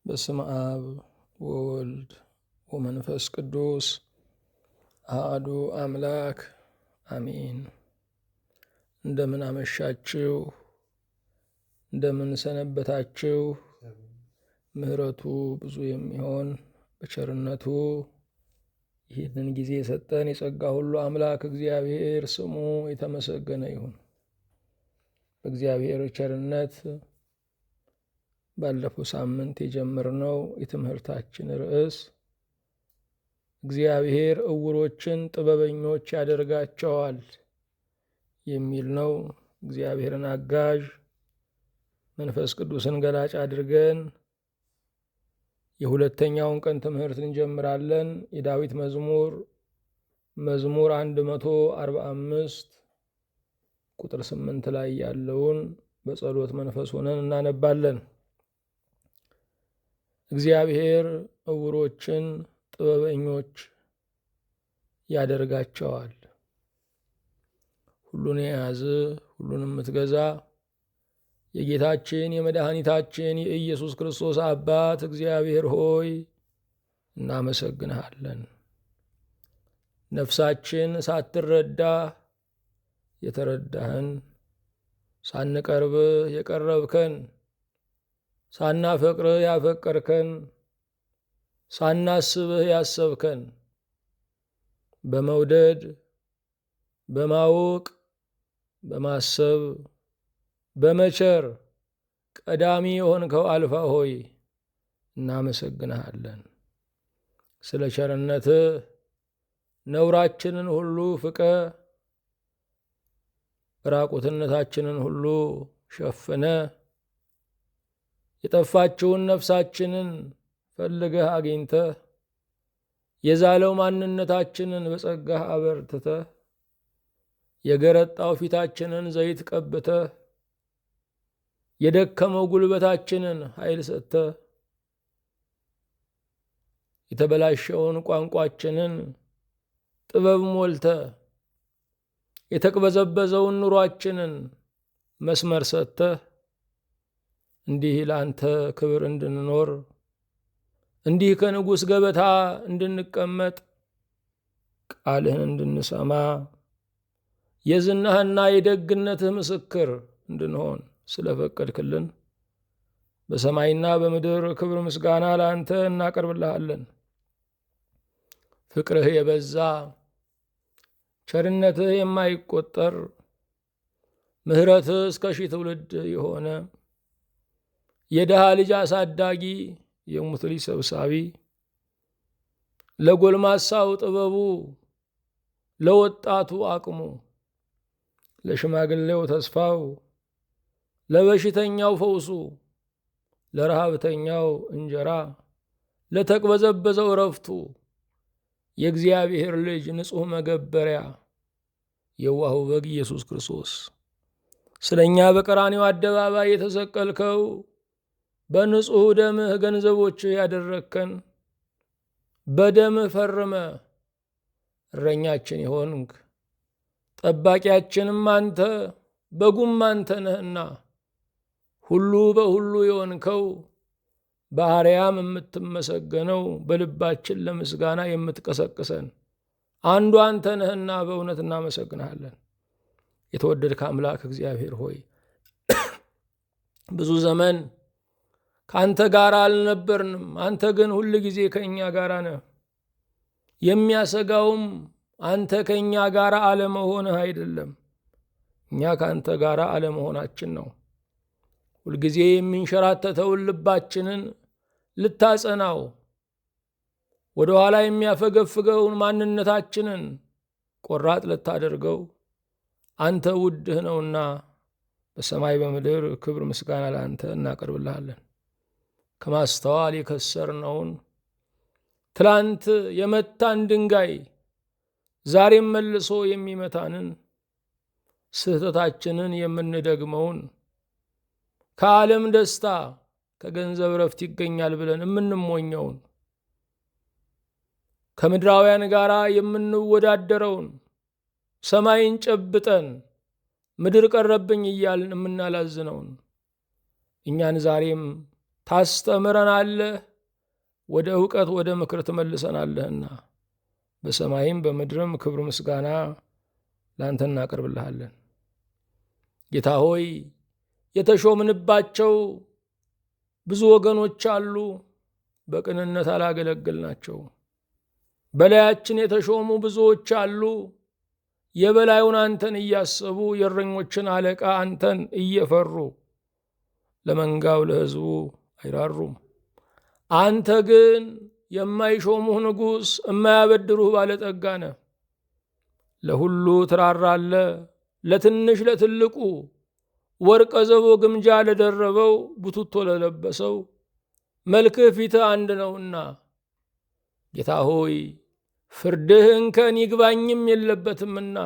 በስመ አብ ወወልድ ወመንፈስ ቅዱስ አሐዱ አምላክ አሜን። እንደምን አመሻችሁ፣ እንደምን ሰነበታችሁ። ምሕረቱ ብዙ የሚሆን በቸርነቱ ይህንን ጊዜ የሰጠን የጸጋ ሁሉ አምላክ እግዚአብሔር ስሙ የተመሰገነ ይሁን። በእግዚአብሔር ቸርነት ባለፈው ሳምንት የጀመርነው የትምህርታችን ርዕስ እግዚአብሔር ዕውሮችን ጥበበኞች ያደርጋቸዋል የሚል ነው። እግዚአብሔርን አጋዥ መንፈስ ቅዱስን ገላጭ አድርገን የሁለተኛውን ቀን ትምህርት እንጀምራለን። የዳዊት መዝሙር 145 ቁጥር 8 ላይ ያለውን በጸሎት መንፈስ ሆነን እናነባለን። እግዚአብሔር ዕውሮችን ጥበበኞች ያደርጋቸዋል። ሁሉን የያዝ ሁሉን የምትገዛ የጌታችን የመድኃኒታችን የኢየሱስ ክርስቶስ አባት እግዚአብሔር ሆይ እናመሰግንሃለን። ነፍሳችን ሳትረዳ የተረዳህን፣ ሳንቀርብህ የቀረብከን፣ ሳናፈቅርህ ያፈቀርከን፣ ሳናስብህ ያሰብከን፣ በመውደድ በማወቅ በማሰብ በመቸር ቀዳሚ የሆንከው አልፋ ሆይ እናመሰግንሃለን። ስለ ቸርነትህ ነውራችንን ሁሉ ፍቀ ራቁትነታችንን ሁሉ ሸፍነ የጠፋችውን ነፍሳችንን ፈልገህ አግኝተህ የዛለው ማንነታችንን በጸጋህ አበርትተህ የገረጣው ፊታችንን ዘይት ቀብተህ የደከመው ጉልበታችንን ኃይል ሰጥተህ የተበላሸውን ቋንቋችንን ጥበብ ሞልተህ የተቅበዘበዘውን ኑሯችንን መስመር ሰጥተህ እንዲህ ለአንተ ክብር እንድንኖር እንዲህ ከንጉሥ ገበታ እንድንቀመጥ ቃልህን እንድንሰማ የዝናህና የደግነትህ ምስክር እንድንሆን ስለፈቀድክልን በሰማይና በምድር ክብር ምስጋና ለአንተ እናቀርብልሃለን። ፍቅርህ የበዛ ቸርነትህ የማይቆጠር ምሕረትህ እስከ ሺህ ትውልድ የሆነ የድሃ ልጅ አሳዳጊ የሙት ልጅ ሰብሳቢ ለጎልማሳው ጥበቡ ለወጣቱ አቅሙ ለሽማግሌው ተስፋው ለበሽተኛው ፈውሱ ለረሃብተኛው እንጀራ ለተቅበዘበዘው እረፍቱ የእግዚአብሔር ልጅ ንጹሕ መገበሪያ የዋሁ በግ ኢየሱስ ክርስቶስ ስለ እኛ በቀራንዮ አደባባይ የተሰቀልከው በንጹሕ ደምህ ገንዘቦችህ ያደረግከን በደምህ ፈርመ እረኛችን የሆንክ ጠባቂያችንም አንተ በጉም አንተ ነህና ሁሉ በሁሉ የሆንከው በአርያም የምትመሰገነው በልባችን ለምስጋና የምትቀሰቅሰን አንዱ አንተ ነህና በእውነት እናመሰግንሃለን። የተወደድክ አምላክ እግዚአብሔር ሆይ ብዙ ዘመን ከአንተ ጋር አልነበርንም። አንተ ግን ሁል ጊዜ ከእኛ ጋር ነህ። የሚያሰጋውም አንተ ከእኛ ጋር አለመሆንህ አይደለም፣ እኛ ከአንተ ጋር አለመሆናችን ነው። ሁልጊዜ የሚንሸራተተውን ልባችንን ልታጸናው፣ ወደ ኋላ የሚያፈገፍገውን ማንነታችንን ቆራጥ ልታደርገው አንተ ውድህ ነውና በሰማይ በምድር ክብር ምስጋና ለአንተ እናቀርብልሃለን። ከማስተዋል የከሰርነውን ትላንት የመታን ድንጋይ ዛሬም መልሶ የሚመታንን ስህተታችንን የምንደግመውን ከዓለም ደስታ ከገንዘብ ረፍት ይገኛል ብለን የምንሞኘውን ከምድራውያን ጋር የምንወዳደረውን ሰማይን ጨብጠን ምድር ቀረብኝ እያልን የምናላዝነውን እኛን ዛሬም ታስተምረናለህ፣ ወደ ዕውቀት ወደ ምክር ትመልሰናለህና በሰማይም በምድርም ክብር ምስጋና ላንተ እናቀርብልሃለን። ጌታ ሆይ የተሾምንባቸው ብዙ ወገኖች አሉ፣ በቅንነት አላገለገልናቸው። በላያችን የተሾሙ ብዙዎች አሉ፣ የበላዩን አንተን እያሰቡ የእረኞችን አለቃ አንተን እየፈሩ ለመንጋው ለሕዝቡ አይራሩም። አንተ ግን የማይሾሙህ ንጉሥ፣ የማያበድሩህ ባለጠጋ ነህ። ለሁሉ ትራራለህ፣ ለትንሽ ለትልቁ፣ ወርቀ ዘቦ ግምጃ ለደረበው፣ ቡትቶ ለለበሰው፣ መልክህ ፊትህ አንድ ነውና። ጌታ ሆይ ፍርድህ እንከን ይግባኝም የለበትምና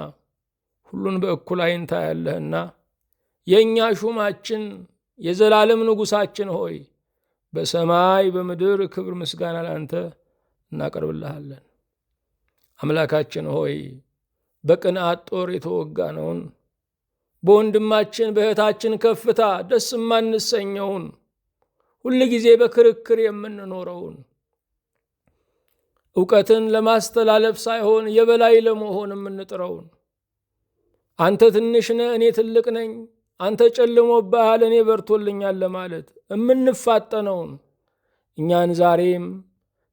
ሁሉን በእኩል ዓይን ታያለህና የእኛ ሹማችን የዘላለም ንጉሣችን ሆይ በሰማይ በምድር ክብር ምስጋና ላንተ እናቀርብልሃለን። አምላካችን ሆይ በቅንዓት ጦር የተወጋነውን በወንድማችን በእህታችን ከፍታ ደስ የማንሰኘውን ሁል ጊዜ በክርክር የምንኖረውን ዕውቀትን ለማስተላለፍ ሳይሆን የበላይ ለመሆን የምንጥረውን አንተ ትንሽ ነህ እኔ ትልቅ ነኝ፣ አንተ ጨልሞብሃል እኔ በርቶልኛል ለማለት የምንፋጠነውን እኛን ዛሬም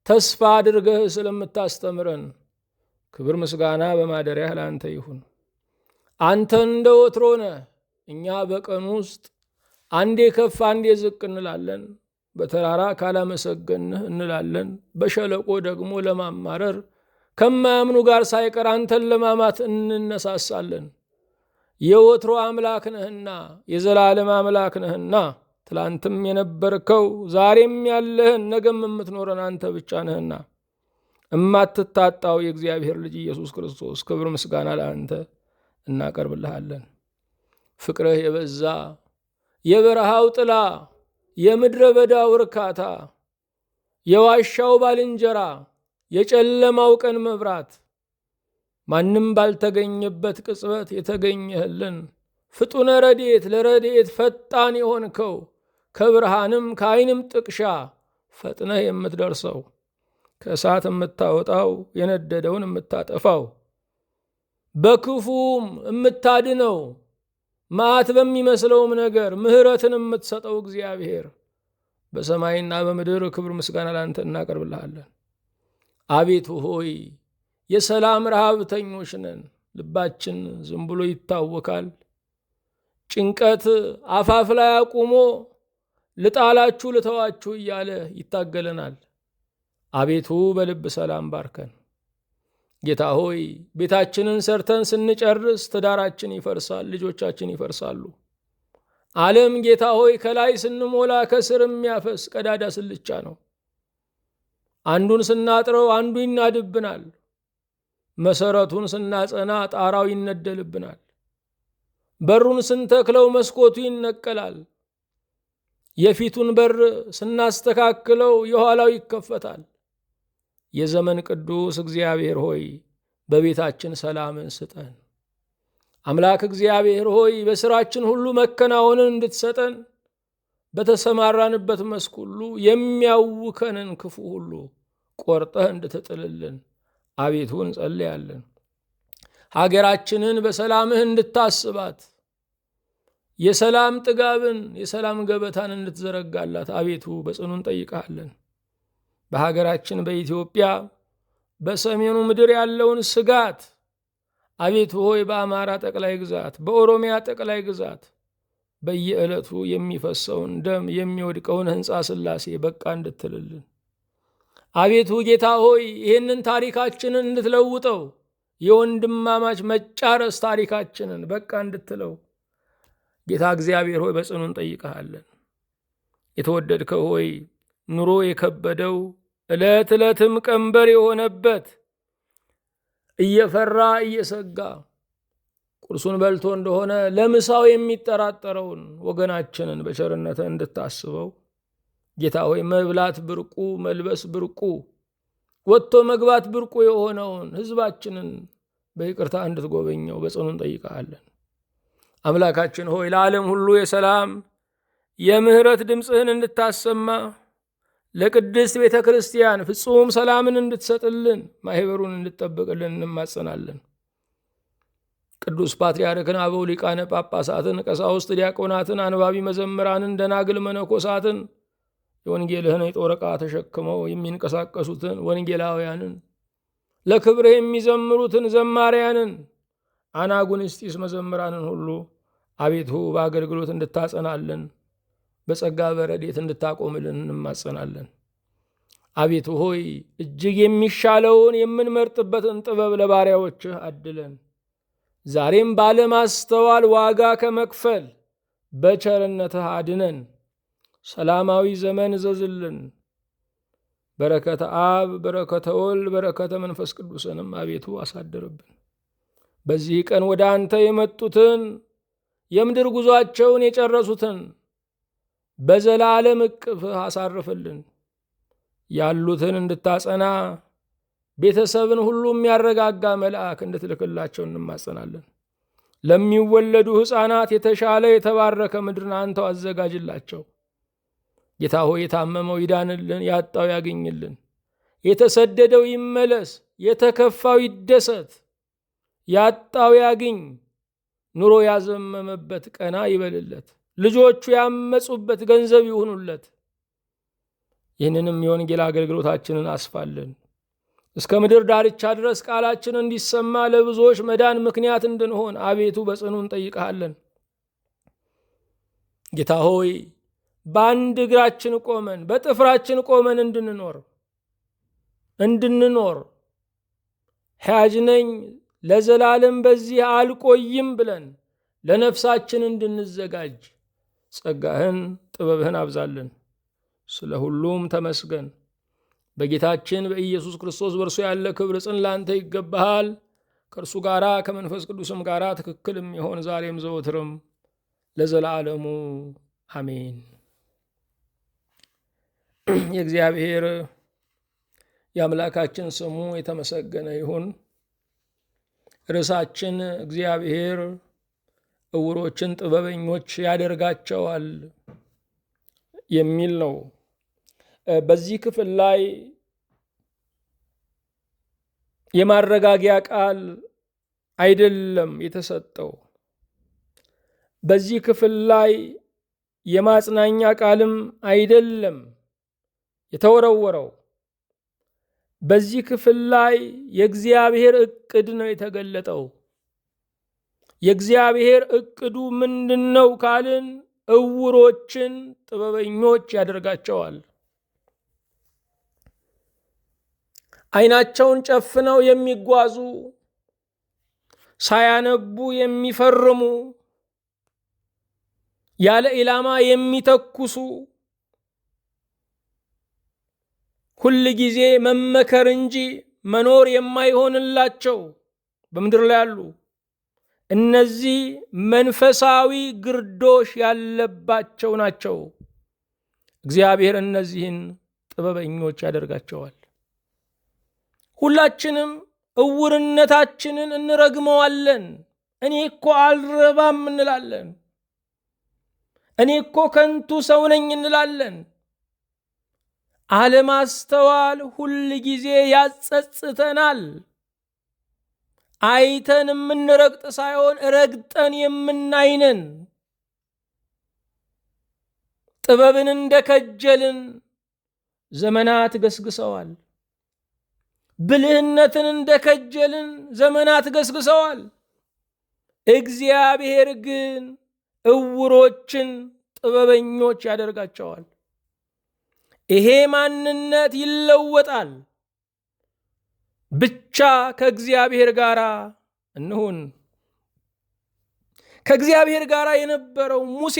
ተስፋ አድርገህ ስለምታስተምረን ክብር ምስጋና በማደሪያህ ለአንተ ይሁን። አንተ እንደ ወትሮ ነህ። እኛ በቀን ውስጥ አንዴ ከፍ አንዴ ዝቅ እንላለን። በተራራ ካላመሰገንህ እንላለን። በሸለቆ ደግሞ ለማማረር ከማያምኑ ጋር ሳይቀር አንተን ለማማት እንነሳሳለን። የወትሮ አምላክ ነህና የዘላለም አምላክ ነህና ትላንትም የነበርከው ዛሬም ያለህን ነገም የምትኖረን አንተ ብቻ ነህና እማትታጣው የእግዚአብሔር ልጅ ኢየሱስ ክርስቶስ ክብር ምስጋና ለአንተ እናቀርብልሃለን። ፍቅርህ የበዛ የበረሃው ጥላ የምድረ በዳው እርካታ የዋሻው ባልንጀራ የጨለማው ቀን መብራት ማንም ባልተገኘበት ቅጽበት የተገኘህልን ፍጡነ ረድኤት ለረድኤት ፈጣን የሆንከው ከብርሃንም ከዓይንም ጥቅሻ ፈጥነህ የምትደርሰው ከእሳት የምታወጣው የነደደውን የምታጠፋው በክፉም የምታድነው መዓት በሚመስለውም ነገር ምሕረትን የምትሰጠው እግዚአብሔር በሰማይና በምድር ክብር ምስጋና ላንተ እናቀርብልሃለን። አቤቱ ሆይ የሰላም ረሃብተኞች ነን። ልባችን ዝም ብሎ ይታወካል። ጭንቀት አፋፍ ላይ አቁሞ ልጣላችሁ ልተዋችሁ እያለ ይታገለናል። አቤቱ በልብ ሰላም ባርከን። ጌታ ሆይ ቤታችንን ሰርተን ስንጨርስ ትዳራችን ይፈርሳል፣ ልጆቻችን ይፈርሳሉ። ዓለም ጌታ ሆይ ከላይ ስንሞላ ከስር የሚያፈስ ቀዳዳ ስልቻ ነው። አንዱን ስናጥረው አንዱ ይናድብናል። መሰረቱን ስናጸና ጣራው ይነደልብናል። በሩን ስንተክለው መስኮቱ ይነቀላል። የፊቱን በር ስናስተካክለው የኋላው ይከፈታል። የዘመን ቅዱስ እግዚአብሔር ሆይ በቤታችን ሰላምን ስጠን። አምላክ እግዚአብሔር ሆይ በሥራችን ሁሉ መከናወንን እንድትሰጠን በተሰማራንበት መስክ ሁሉ የሚያውከንን ክፉ ሁሉ ቆርጠህ እንድትጥልልን አቤቱ እንጸልያለን። ሀገራችንን በሰላምህ እንድታስባት የሰላም ጥጋብን የሰላም ገበታን እንድትዘረጋላት አቤቱ በጽኑ እንጠይቃለን። በሀገራችን በኢትዮጵያ በሰሜኑ ምድር ያለውን ስጋት አቤቱ ሆይ በአማራ ጠቅላይ ግዛት፣ በኦሮሚያ ጠቅላይ ግዛት በየዕለቱ የሚፈሰውን ደም የሚወድቀውን ሕንፃ ሥላሴ በቃ እንድትልልን አቤቱ ጌታ ሆይ ይህንን ታሪካችንን እንድትለውጠው የወንድማማች መጫረስ ታሪካችንን በቃ እንድትለው ጌታ እግዚአብሔር ሆይ በጽኑ እንጠይቀሃለን። የተወደድከው ሆይ ኑሮ የከበደው ዕለት ዕለትም ቀንበር የሆነበት እየፈራ እየሰጋ ቁርሱን በልቶ እንደሆነ ለምሳው የሚጠራጠረውን ወገናችንን በቸርነትህ እንድታስበው ጌታ ሆይ መብላት ብርቁ መልበስ ብርቁ ወጥቶ መግባት ብርቁ የሆነውን ሕዝባችንን በይቅርታ እንድትጎበኘው በጽኑ እንጠይቀሃለን። አምላካችን ሆይ ለዓለም ሁሉ የሰላም የምህረት ድምፅህን እንድታሰማ ለቅድስት ቤተ ክርስቲያን ፍጹም ሰላምን እንድትሰጥልን ማኅበሩን እንድትጠብቅልን እንማጸናለን። ቅዱስ ፓትርያርክን፣ አበው ሊቃነ ጳጳሳትን፣ ቀሳውስት፣ ዲያቆናትን፣ አንባቢ መዘምራንን፣ ደናግል መነኮሳትን፣ የወንጌልህን የጦር ዕቃ ተሸክመው የሚንቀሳቀሱትን ወንጌላውያንን፣ ለክብርህ የሚዘምሩትን ዘማሪያንን፣ አናጉንስጢስ መዘምራንን ሁሉ አቤቱ በአገልግሎት እንድታጸናልን በጸጋ በረድኤት እንድታቆምልን እንማጸናለን። አቤቱ ሆይ እጅግ የሚሻለውን የምንመርጥበትን ጥበብ ለባሪያዎችህ አድለን። ዛሬም ባለማስተዋል ዋጋ ከመክፈል በቸርነትህ አድነን። ሰላማዊ ዘመን እዘዝልን። በረከተ አብ፣ በረከተ ወልድ፣ በረከተ መንፈስ ቅዱስንም አቤቱ አሳድርብን። በዚህ ቀን ወደ አንተ የመጡትን የምድር ጉዟቸውን የጨረሱትን በዘላለም እቅፍህ አሳርፍልን። ያሉትን እንድታጸና ቤተሰብን ሁሉ የሚያረጋጋ መልአክ እንድትልክላቸው እንማጸናለን። ለሚወለዱ ሕፃናት የተሻለ የተባረከ ምድርን አንተው አዘጋጅላቸው። ጌታ ሆይ የታመመው ይዳንልን፣ ያጣው ያገኝልን፣ የተሰደደው ይመለስ፣ የተከፋው ይደሰት፣ ያጣው ያግኝ፣ ኑሮ ያዘመመበት ቀና ይበልለት፣ ልጆቹ ያመጹበት ገንዘብ ይሁኑለት። ይህንንም የወንጌል አገልግሎታችንን አስፋልን። እስከ ምድር ዳርቻ ድረስ ቃላችን እንዲሰማ ለብዙዎች መዳን ምክንያት እንድንሆን አቤቱ በጽኑ እንጠይቅሃለን። ጌታ ሆይ በአንድ እግራችን ቆመን በጥፍራችን ቆመን እንድንኖር ሕያጅ ነኝ ለዘላለም በዚህ አልቆይም ብለን ለነፍሳችን እንድንዘጋጅ ጸጋህን ጥበብህን አብዛልን። ስለ ሁሉም ተመስገን። በጌታችን በኢየሱስ ክርስቶስ በእርሱ ያለ ክብር ጽን ላንተ ይገባሃል። ከእርሱ ጋራ ከመንፈስ ቅዱስም ጋራ ትክክል የሚሆን ዛሬም ዘወትርም ለዘላለሙ አሜን። የእግዚአብሔር የአምላካችን ስሙ የተመሰገነ ይሁን። ርዕሳችን እግዚአብሔር ዕውሮችን ጥበበኞች ያደርጋቸዋል የሚል ነው። በዚህ ክፍል ላይ የማረጋጊያ ቃል አይደለም የተሰጠው። በዚህ ክፍል ላይ የማጽናኛ ቃልም አይደለም የተወረወረው። በዚህ ክፍል ላይ የእግዚአብሔር ዕቅድ ነው የተገለጠው። የእግዚአብሔር ዕቅዱ ምንድነው ካልን ዕውሮችን ጥበበኞች ያደርጋቸዋል። ዓይናቸውን ጨፍነው የሚጓዙ፣ ሳያነቡ የሚፈርሙ፣ ያለ ኢላማ የሚተኩሱ፣ ሁል ጊዜ መመከር እንጂ መኖር የማይሆንላቸው በምድር ላይ አሉ። እነዚህ መንፈሳዊ ግርዶሽ ያለባቸው ናቸው። እግዚአብሔር እነዚህን ጥበበኞች ያደርጋቸዋል። ሁላችንም ዕውርነታችንን እንረግመዋለን። እኔ እኮ አልረባም እንላለን። እኔ እኮ ከንቱ ሰው ነኝ እንላለን። አለማስተዋል ሁል ጊዜ ያጸጽተናል። አይተን የምንረግጥ ሳይሆን ረግጠን የምናይነን። ጥበብን እንደከጀልን ዘመናት ገስግሰዋል። ብልህነትን እንደከጀልን ዘመናት ገስግሰዋል። እግዚአብሔር ግን ዕውሮችን ጥበበኞች ያደርጋቸዋል። ይሄ ማንነት ይለወጣል። ብቻ ከእግዚአብሔር ጋር እንሁን። ከእግዚአብሔር ጋር የነበረው ሙሴ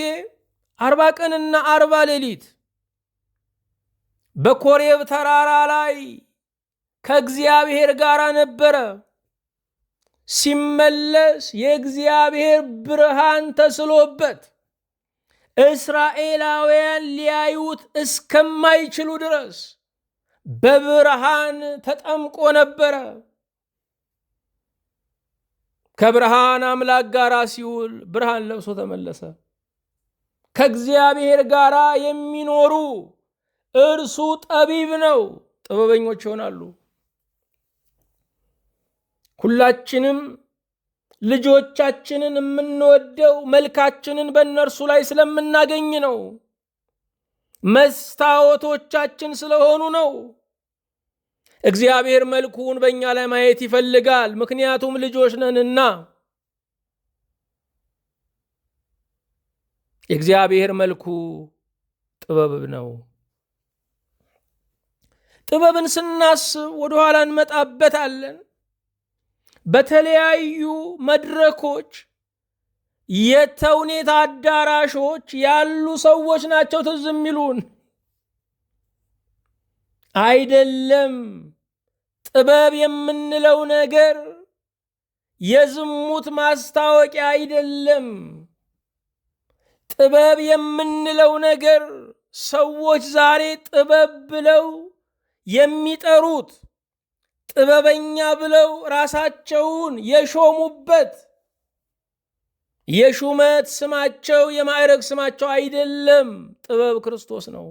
40 ቀንና 40 ሌሊት በኮሬብ ተራራ ላይ ከእግዚአብሔር ጋር ነበረ። ሲመለስ የእግዚአብሔር ብርሃን ተስሎበት እስራኤላውያን ሊያዩት እስከማይችሉ ድረስ በብርሃን ተጠምቆ ነበረ። ከብርሃን አምላክ ጋር ሲውል ብርሃን ለብሶ ተመለሰ። ከእግዚአብሔር ጋር የሚኖሩ እርሱ ጠቢብ ነው፣ ጥበበኞች ይሆናሉ። ሁላችንም ልጆቻችንን የምንወደው መልካችንን በእነርሱ ላይ ስለምናገኝ ነው። መስታወቶቻችን ስለሆኑ ነው። እግዚአብሔር መልኩን በእኛ ላይ ማየት ይፈልጋል፣ ምክንያቱም ልጆች ነንና። የእግዚአብሔር መልኩ ጥበብ ነው። ጥበብን ስናስብ ወደኋላ እንመጣበታለን። በተለያዩ መድረኮች የተውኔት አዳራሾች ያሉ ሰዎች ናቸው ትዝ የሚሉን። አይደለም ጥበብ የምንለው ነገር የዝሙት ማስታወቂያ አይደለም። ጥበብ የምንለው ነገር ሰዎች ዛሬ ጥበብ ብለው የሚጠሩት ጥበበኛ ብለው ራሳቸውን የሾሙበት የሹመት ስማቸው የማዕረግ ስማቸው አይደለም። ጥበብ ክርስቶስ ነው።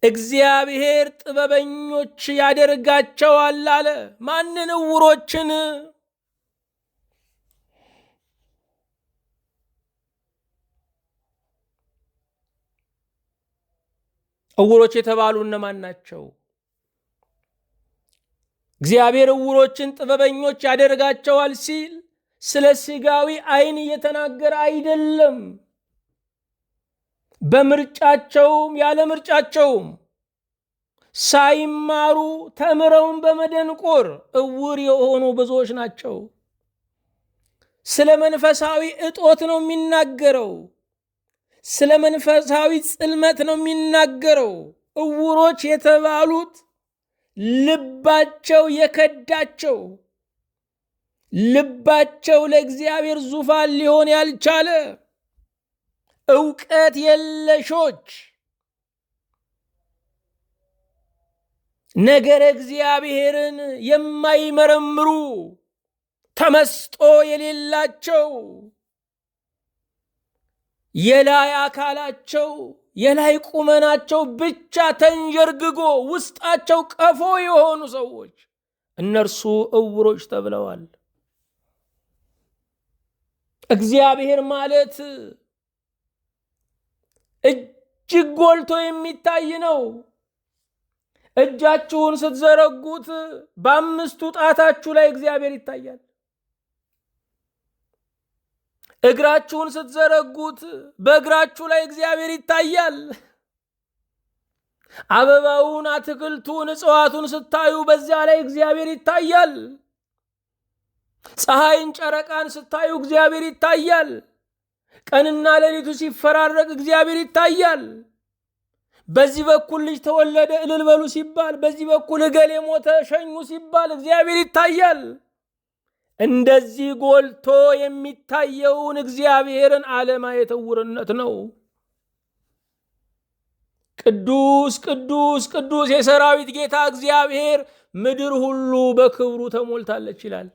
እግዚአብሔር ጥበበኞች ያደርጋቸዋል አለ። ማንን? ዕውሮችን። ዕውሮች የተባሉ እነማን ናቸው? እግዚአብሔር ዕውሮችን ጥበበኞች ያደርጋቸዋል ሲል ስለ ሥጋዊ ዓይን እየተናገረ አይደለም። በምርጫቸውም ያለ ምርጫቸውም ሳይማሩ ተምረውን በመደንቆር ዕውር የሆኑ ብዙዎች ናቸው። ስለ መንፈሳዊ እጦት ነው የሚናገረው። ስለ መንፈሳዊ ጽልመት ነው የሚናገረው። ዕውሮች የተባሉት ልባቸው የከዳቸው፣ ልባቸው ለእግዚአብሔር ዙፋን ሊሆን ያልቻለ ዕውቀት የለሾች፣ ነገረ እግዚአብሔርን የማይመረምሩ፣ ተመስጦ የሌላቸው፣ የላይ አካላቸው የላይ ቁመናቸው ብቻ ተንጀርግጎ ውስጣቸው ቀፎ የሆኑ ሰዎች እነርሱ ዕውሮች ተብለዋል። እግዚአብሔር ማለት እጅግ ጎልቶ የሚታይ ነው። እጃችሁን ስትዘረጉት በአምስቱ ጣታችሁ ላይ እግዚአብሔር ይታያል። እግራችሁን ስትዘረጉት በእግራችሁ ላይ እግዚአብሔር ይታያል። አበባውን፣ አትክልቱን፣ እጽዋቱን ስታዩ በዚያ ላይ እግዚአብሔር ይታያል። ፀሐይን፣ ጨረቃን ስታዩ እግዚአብሔር ይታያል። ቀንና ሌሊቱ ሲፈራረቅ እግዚአብሔር ይታያል። በዚህ በኩል ልጅ ተወለደ እልል በሉ ሲባል፣ በዚህ በኩል እገሌ ሞተ ሸኙ ሲባል እግዚአብሔር ይታያል። እንደዚህ ጎልቶ የሚታየውን እግዚአብሔርን አለማየት ዕውርነት ነው። ቅዱስ ቅዱስ ቅዱስ የሰራዊት ጌታ እግዚአብሔር ምድር ሁሉ በክብሩ ተሞልታለች ይላል።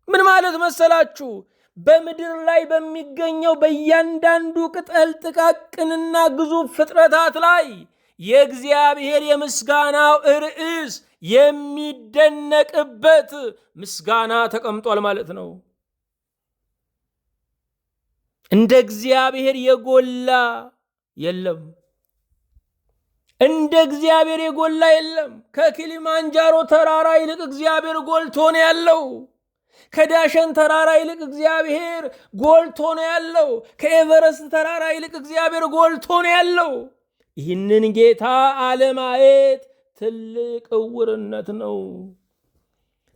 ምን ማለት መሰላችሁ? በምድር ላይ በሚገኘው በእያንዳንዱ ቅጠል ጥቃቅንና ግዙፍ ፍጥረታት ላይ የእግዚአብሔር የምስጋናው ርዕስ የሚደነቅበት ምስጋና ተቀምጧል ማለት ነው። እንደ እግዚአብሔር የጎላ የለም። እንደ እግዚአብሔር የጎላ የለም። ከኪሊማንጃሮ ተራራ ይልቅ እግዚአብሔር ጎልቶ ነው ያለው። ከዳሸን ተራራ ይልቅ እግዚአብሔር ጎልቶ ነው ያለው። ከኤቨረስት ተራራ ይልቅ እግዚአብሔር ጎልቶ ነው ያለው። ይህንን ጌታ አለማየት ትልቅ ዕውርነት ነው።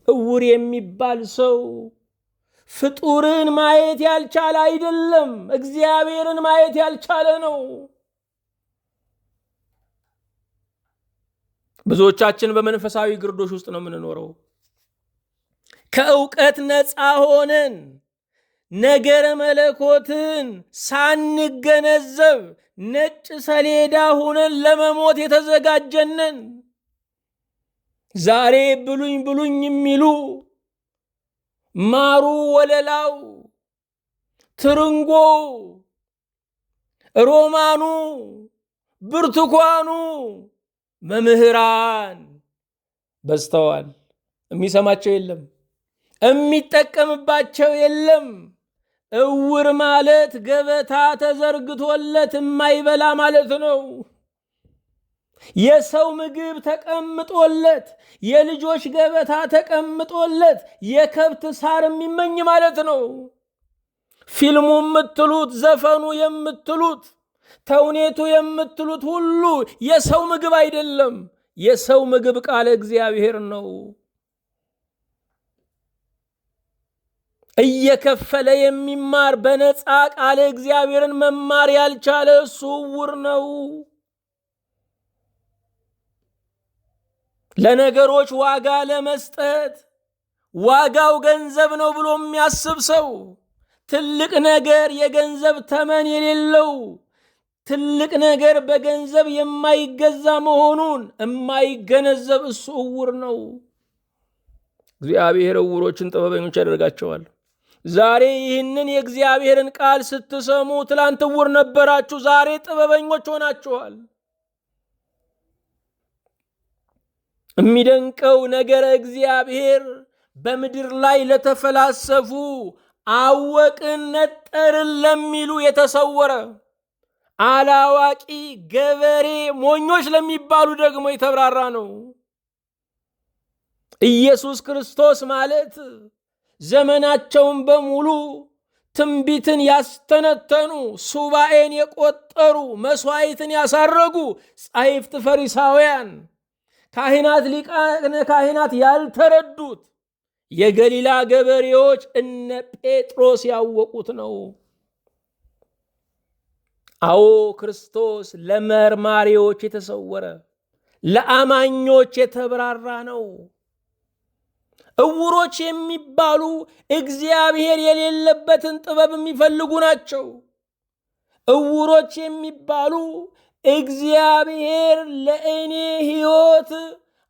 ዕውር የሚባል ሰው ፍጡርን ማየት ያልቻለ አይደለም፣ እግዚአብሔርን ማየት ያልቻለ ነው። ብዙዎቻችን በመንፈሳዊ ግርዶሽ ውስጥ ነው የምንኖረው። ከእውቀት ነፃ ሆነን ነገረ መለኮትን ሳንገነዘብ ነጭ ሰሌዳ ሆነን ለመሞት የተዘጋጀንን ዛሬ ብሉኝ ብሉኝ የሚሉ ማሩ፣ ወለላው፣ ትርንጎ ሮማኑ፣ ብርቱካኑ መምህራን በዝተዋል። የሚሰማቸው የለም፣ የሚጠቀምባቸው የለም። እውር ማለት ገበታ ተዘርግቶለት የማይበላ ማለት ነው። የሰው ምግብ ተቀምጦለት፣ የልጆች ገበታ ተቀምጦለት የከብት ሳር የሚመኝ ማለት ነው። ፊልሙ የምትሉት፣ ዘፈኑ የምትሉት፣ ተውኔቱ የምትሉት ሁሉ የሰው ምግብ አይደለም። የሰው ምግብ ቃለ እግዚአብሔር ነው። እየከፈለ የሚማር በነፃ ቃለ እግዚአብሔርን መማር ያልቻለ እሱ ዕውር ነው። ለነገሮች ዋጋ ለመስጠት ዋጋው ገንዘብ ነው ብሎ የሚያስብ ሰው ትልቅ ነገር የገንዘብ ተመን የሌለው ትልቅ ነገር በገንዘብ የማይገዛ መሆኑን የማይገነዘብ እሱ ዕውር ነው። እግዚአብሔር ዕውሮችን ጥበበኞች ያደርጋቸዋል። ዛሬ ይህንን የእግዚአብሔርን ቃል ስትሰሙ ትላንት ዕውር ነበራችሁ፣ ዛሬ ጥበበኞች ሆናችኋል። የሚደንቀው ነገረ እግዚአብሔር በምድር ላይ ለተፈላሰፉ አወቅን ነጠርን ለሚሉ የተሰወረ፣ አላዋቂ ገበሬ ሞኞች ለሚባሉ ደግሞ የተብራራ ነው። ኢየሱስ ክርስቶስ ማለት ዘመናቸውን በሙሉ ትንቢትን ያስተነተኑ፣ ሱባኤን የቆጠሩ፣ መስዋዕትን ያሳረጉ ጻሕፍት ፈሪሳውያን፣ ካህናት ሊቃነ ካህናት ያልተረዱት የገሊላ ገበሬዎች እነ ጴጥሮስ ያወቁት ነው። አዎ ክርስቶስ ለመርማሪዎች የተሰወረ፣ ለአማኞች የተብራራ ነው። ዕውሮች የሚባሉ እግዚአብሔር የሌለበትን ጥበብ የሚፈልጉ ናቸው። ዕውሮች የሚባሉ እግዚአብሔር ለእኔ ሕይወት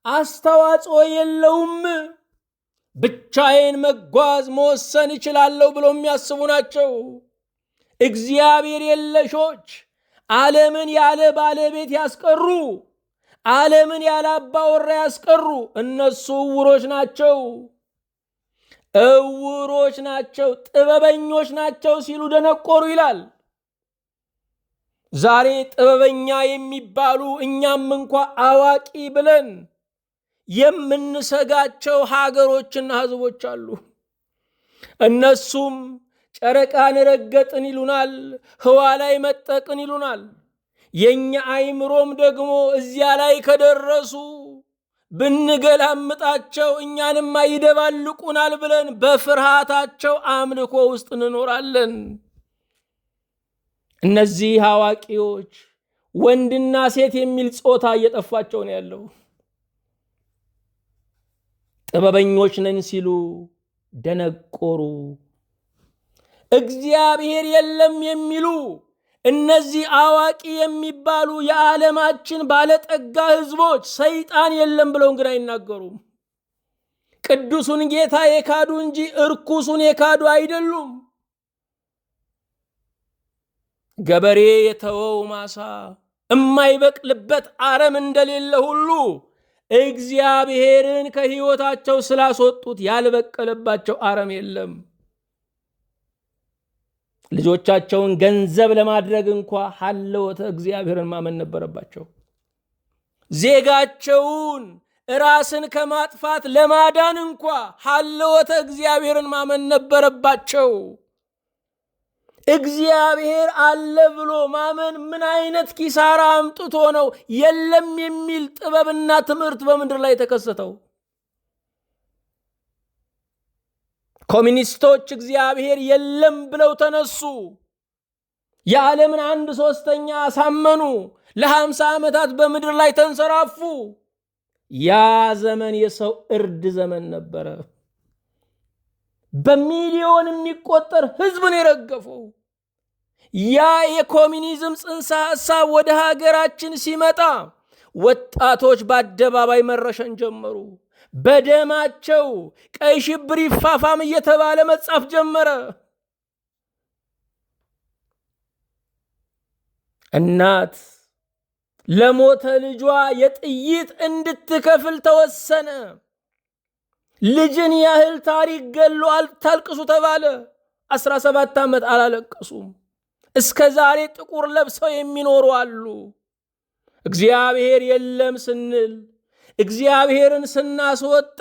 አስተዋጽኦ የለውም፣ ብቻዬን መጓዝ መወሰን እችላለሁ ብለው የሚያስቡ ናቸው። እግዚአብሔር የለሾች፣ ዓለምን ያለ ባለቤት ያስቀሩ፣ ዓለምን ያለ አባወራ ያስቀሩ እነሱ ዕውሮች ናቸው። ዕውሮች ናቸው፣ ጥበበኞች ናቸው ሲሉ ደነቆሩ ይላል። ዛሬ ጥበበኛ የሚባሉ እኛም እንኳ አዋቂ ብለን የምንሰጋቸው ሀገሮችና ሕዝቦች አሉ። እነሱም ጨረቃን ረገጥን ይሉናል፣ ህዋ ላይ መጠቅን ይሉናል። የኛ አይምሮም ደግሞ እዚያ ላይ ከደረሱ ብንገላምጣቸው እኛንማ ይደባልቁናል ብለን በፍርሃታቸው አምልኮ ውስጥ እንኖራለን። እነዚህ አዋቂዎች ወንድና ሴት የሚል ጾታ እየጠፋቸው ነው ያለው። ጥበበኞች ነን ሲሉ ደነቆሩ። እግዚአብሔር የለም የሚሉ እነዚህ አዋቂ የሚባሉ የዓለማችን ባለጠጋ ህዝቦች ሰይጣን የለም ብለው ግን አይናገሩም። ቅዱሱን ጌታ የካዱ እንጂ እርኩሱን የካዱ አይደሉም። ገበሬ የተወው ማሳ የማይበቅልበት አረም እንደሌለ ሁሉ እግዚአብሔርን ከህይወታቸው ስላስወጡት ያልበቀለባቸው አረም የለም። ልጆቻቸውን ገንዘብ ለማድረግ እንኳ ሀለወተ እግዚአብሔርን ማመን ነበረባቸው። ዜጋቸውን ራስን ከማጥፋት ለማዳን እንኳ ሀለወተ እግዚአብሔርን ማመን ነበረባቸው። እግዚአብሔር አለ ብሎ ማመን ምን አይነት ኪሳራ አምጥቶ ነው የለም የሚል ጥበብና ትምህርት በምድር ላይ ተከሰተው? ኮሚኒስቶች እግዚአብሔር የለም ብለው ተነሱ። የዓለምን 1/3 አሳመኑ። ለ50 ዓመታት በምድር ላይ ተንሰራፉ። ያ ዘመን የሰው እርድ ዘመን ነበረ። በሚሊዮን የሚቆጠር ህዝብን የረገፈው ያ የኮሚኒዝም ጽንሰ ሐሳብ ወደ ሀገራችን ሲመጣ ወጣቶች በአደባባይ መረሸን ጀመሩ። በደማቸው ቀይ ሽብር ይፋፋም እየተባለ መጻፍ ጀመረ። እናት ለሞተ ልጇ የጥይት እንድትከፍል ተወሰነ። ልጅን ያህል ታሪክ ገሎ አታልቅሱ ተባለ። 17 ዓመት አላለቀሱም። እስከ ዛሬ ጥቁር ለብሰው የሚኖሩ አሉ። እግዚአብሔር የለም ስንል እግዚአብሔርን ስናስወጣ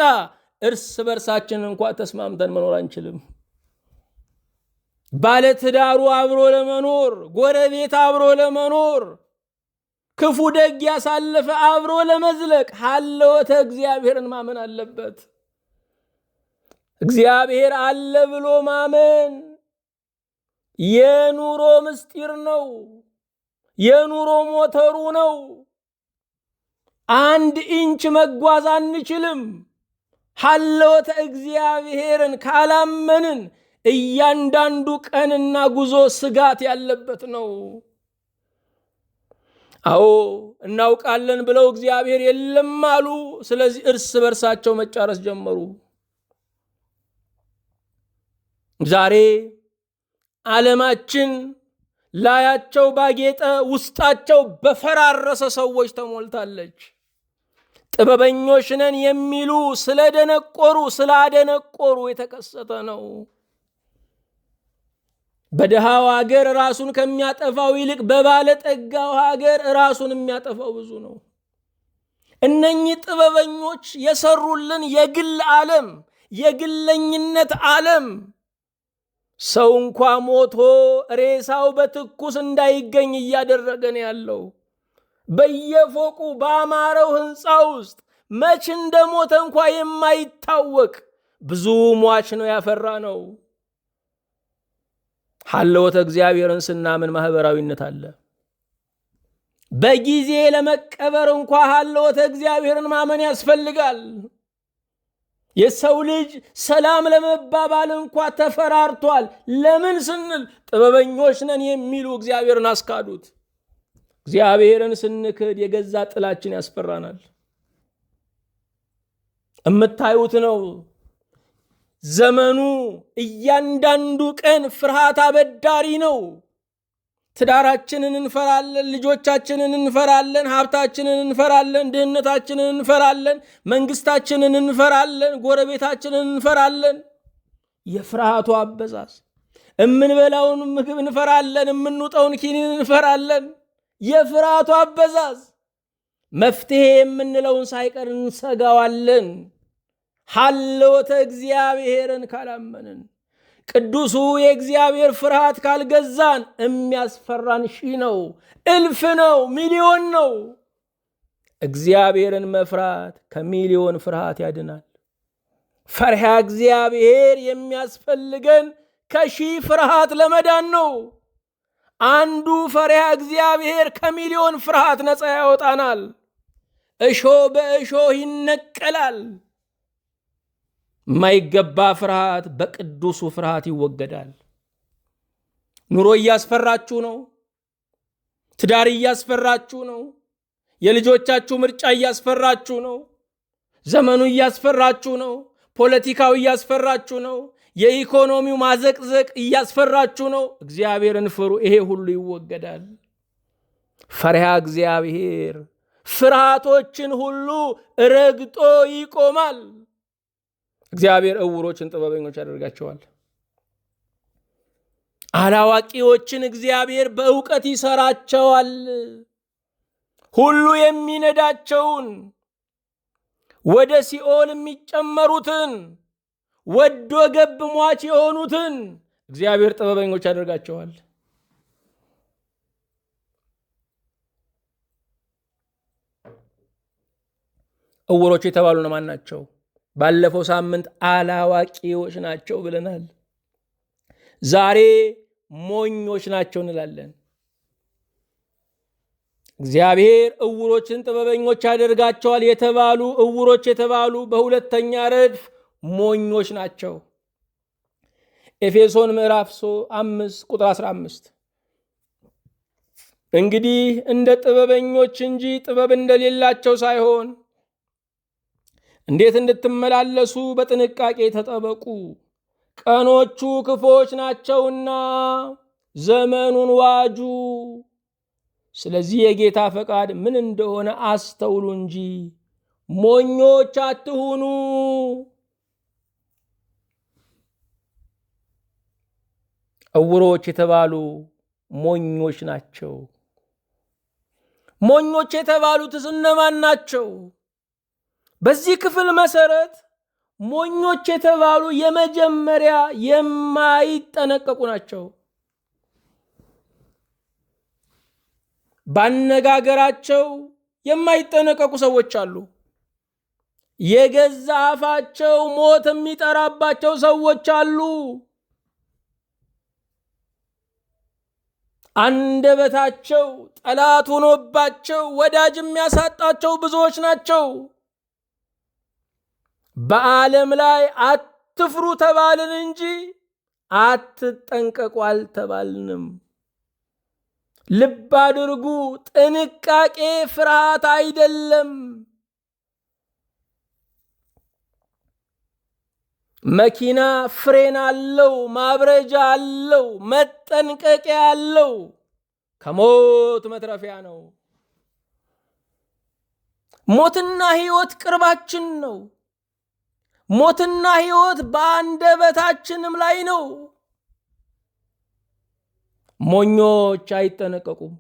እርስ በርሳችን እንኳ ተስማምተን መኖር አንችልም። ባለትዳሩ አብሮ ለመኖር፣ ጎረቤት አብሮ ለመኖር፣ ክፉ ደግ ያሳለፈ አብሮ ለመዝለቅ ሀለወተ እግዚአብሔርን ማመን አለበት። እግዚአብሔር አለ ብሎ ማመን የኑሮ ምስጢር ነው። የኑሮ ሞተሩ ነው። 1 ኢንች መጓዝ አንችልም። ሀለወተ እግዚአብሔርን ካላመንን እያንዳንዱ ቀንና ጉዞ ስጋት ያለበት ነው። አዎ እናውቃለን ብለው እግዚአብሔር የለም አሉ። ስለዚህ እርስ በርሳቸው መጫረስ ጀመሩ። ዛሬ ዓለማችን ላያቸው ባጌጠ ውስጣቸው በፈራረሰ ሰዎች ተሞልታለች። ጥበበኞች ነን የሚሉ ስለደነቆሩ ስላደነቆሩ የተከሰተ ነው። በደሃው ሀገር ራሱን ከሚያጠፋው ይልቅ በባለጠጋው ሀገር ራሱን የሚያጠፋው ብዙ ነው። እነኚህ ጥበበኞች የሰሩልን የግል ዓለም፣ የግለኝነት ዓለም ሰው እንኳ ሞቶ ሬሳው በትኩስ እንዳይገኝ እያደረገን ያለው። በየፎቁ ባማረው ህንፃ ውስጥ መች እንደሞተ እንኳ የማይታወቅ ብዙ ሟች ነው ያፈራ ነው። ሀለወተ እግዚአብሔርን ስናምን ማህበራዊነት አለ። በጊዜ ለመቀበር እንኳ ሀለወተ እግዚአብሔርን ማመን ያስፈልጋል። የሰው ልጅ ሰላም ለመባባል እንኳ ተፈራርቷል። ለምን ስንል ጥበበኞች ነን የሚሉ እግዚአብሔርን አስካዱት። እግዚአብሔርን ስንክድ የገዛ ጥላችን ያስፈራናል። እምታዩት ነው። ዘመኑ እያንዳንዱ ቀን ፍርሃት አበዳሪ ነው። ትዳራችንን እንፈራለን፣ ልጆቻችንን እንፈራለን፣ ሀብታችንን እንፈራለን፣ ድህነታችንን እንፈራለን፣ መንግስታችንን እንፈራለን፣ ጎረቤታችንን እንፈራለን። የፍርሃቱ አበዛዝ እምንበላውን ምግብ እንፈራለን፣ እምንውጠውን ኪኒን እንፈራለን። የፍርሃቱ አበዛዝ መፍትሄ የምንለውን ሳይቀር እንሰጋዋለን። ሀለወተ እግዚአብሔርን ካላመንን፣ ቅዱሱ የእግዚአብሔር ፍርሃት ካልገዛን የሚያስፈራን 1000 ነው፣ 1000 ነው፣ ሚሊዮን ነው። እግዚአብሔርን መፍራት ከሚሊዮን ፍርሃት ያድናል። ፈሪሃ እግዚአብሔር የሚያስፈልገን ከ1000 ፍርሃት ለመዳን ነው። አንዱ ፈሪሃ እግዚአብሔር ከሚሊዮን ፍርሃት ነፃ ያወጣናል። እሾህ በእሾህ ይነቀላል። ማይገባ ፍርሃት በቅዱሱ ፍርሃት ይወገዳል። ኑሮ እያስፈራችሁ ነው። ትዳር እያስፈራችሁ ነው። የልጆቻችሁ ምርጫ እያስፈራችሁ ነው። ዘመኑ እያስፈራችሁ ነው። ፖለቲካው እያስፈራችሁ ነው። የኢኮኖሚው ማዘቅዘቅ እያስፈራችሁ ነው። እግዚአብሔርን ፍሩ፣ ይሄ ሁሉ ይወገዳል። ፈሪሃ እግዚአብሔር ፍርሃቶችን ሁሉ ረግጦ ይቆማል። እግዚአብሔር ዕውሮችን ጥበበኞች ያደርጋቸዋል። አላዋቂዎችን እግዚአብሔር በእውቀት ይሰራቸዋል። ሁሉ የሚነዳቸውን ወደ ሲኦል የሚጨመሩትን ወዶ ገብ ሟች የሆኑትን እግዚአብሔር ጥበበኞች ያደርጋቸዋል። ዕውሮች የተባሉ እነማን ናቸው? ባለፈው ሳምንት አላዋቂዎች ናቸው ብለናል። ዛሬ ሞኞች ናቸው እንላለን። እግዚአብሔር ዕውሮችን ጥበበኞች ያደርጋቸዋል የተባሉ ዕውሮች የተባሉ በሁለተኛ ረድፍ ሞኞች ናቸው። ኤፌሶን ምዕራፍ 5 ቁጥር 15 እንግዲህ እንደ ጥበበኞች እንጂ ጥበብ እንደሌላቸው ሳይሆን እንዴት እንድትመላለሱ በጥንቃቄ ተጠበቁ፣ ቀኖቹ ክፎች ናቸውና ዘመኑን ዋጁ። ስለዚህ የጌታ ፈቃድ ምን እንደሆነ አስተውሉ እንጂ ሞኞች አትሁኑ። ዕውሮች የተባሉ ሞኞች ናቸው። ሞኞች የተባሉትስ እነማን ናቸው? በዚህ ክፍል መሰረት ሞኞች የተባሉ የመጀመሪያ የማይጠነቀቁ ናቸው። ባነጋገራቸው የማይጠነቀቁ ሰዎች አሉ። የገዛ አፋቸው ሞት የሚጠራባቸው ሰዎች አሉ። አንደበታቸው ጠላት ሆኖባቸው ወዳጅ የሚያሳጣቸው ብዙዎች ናቸው። በዓለም ላይ አትፍሩ ተባልን እንጂ አትጠንቀቁ አልተባልንም። ልብ አድርጉ፣ ጥንቃቄ ፍርሃት አይደለም። መኪና ፍሬን አለው፣ ማብረጃ አለው፣ መጠንቀቂያ አለው። ከሞት መትረፊያ ነው። ሞትና ሕይወት ቅርባችን ነው። ሞትና ሕይወት በአንደበታችንም ላይ ነው። ሞኞች አይጠነቀቁም።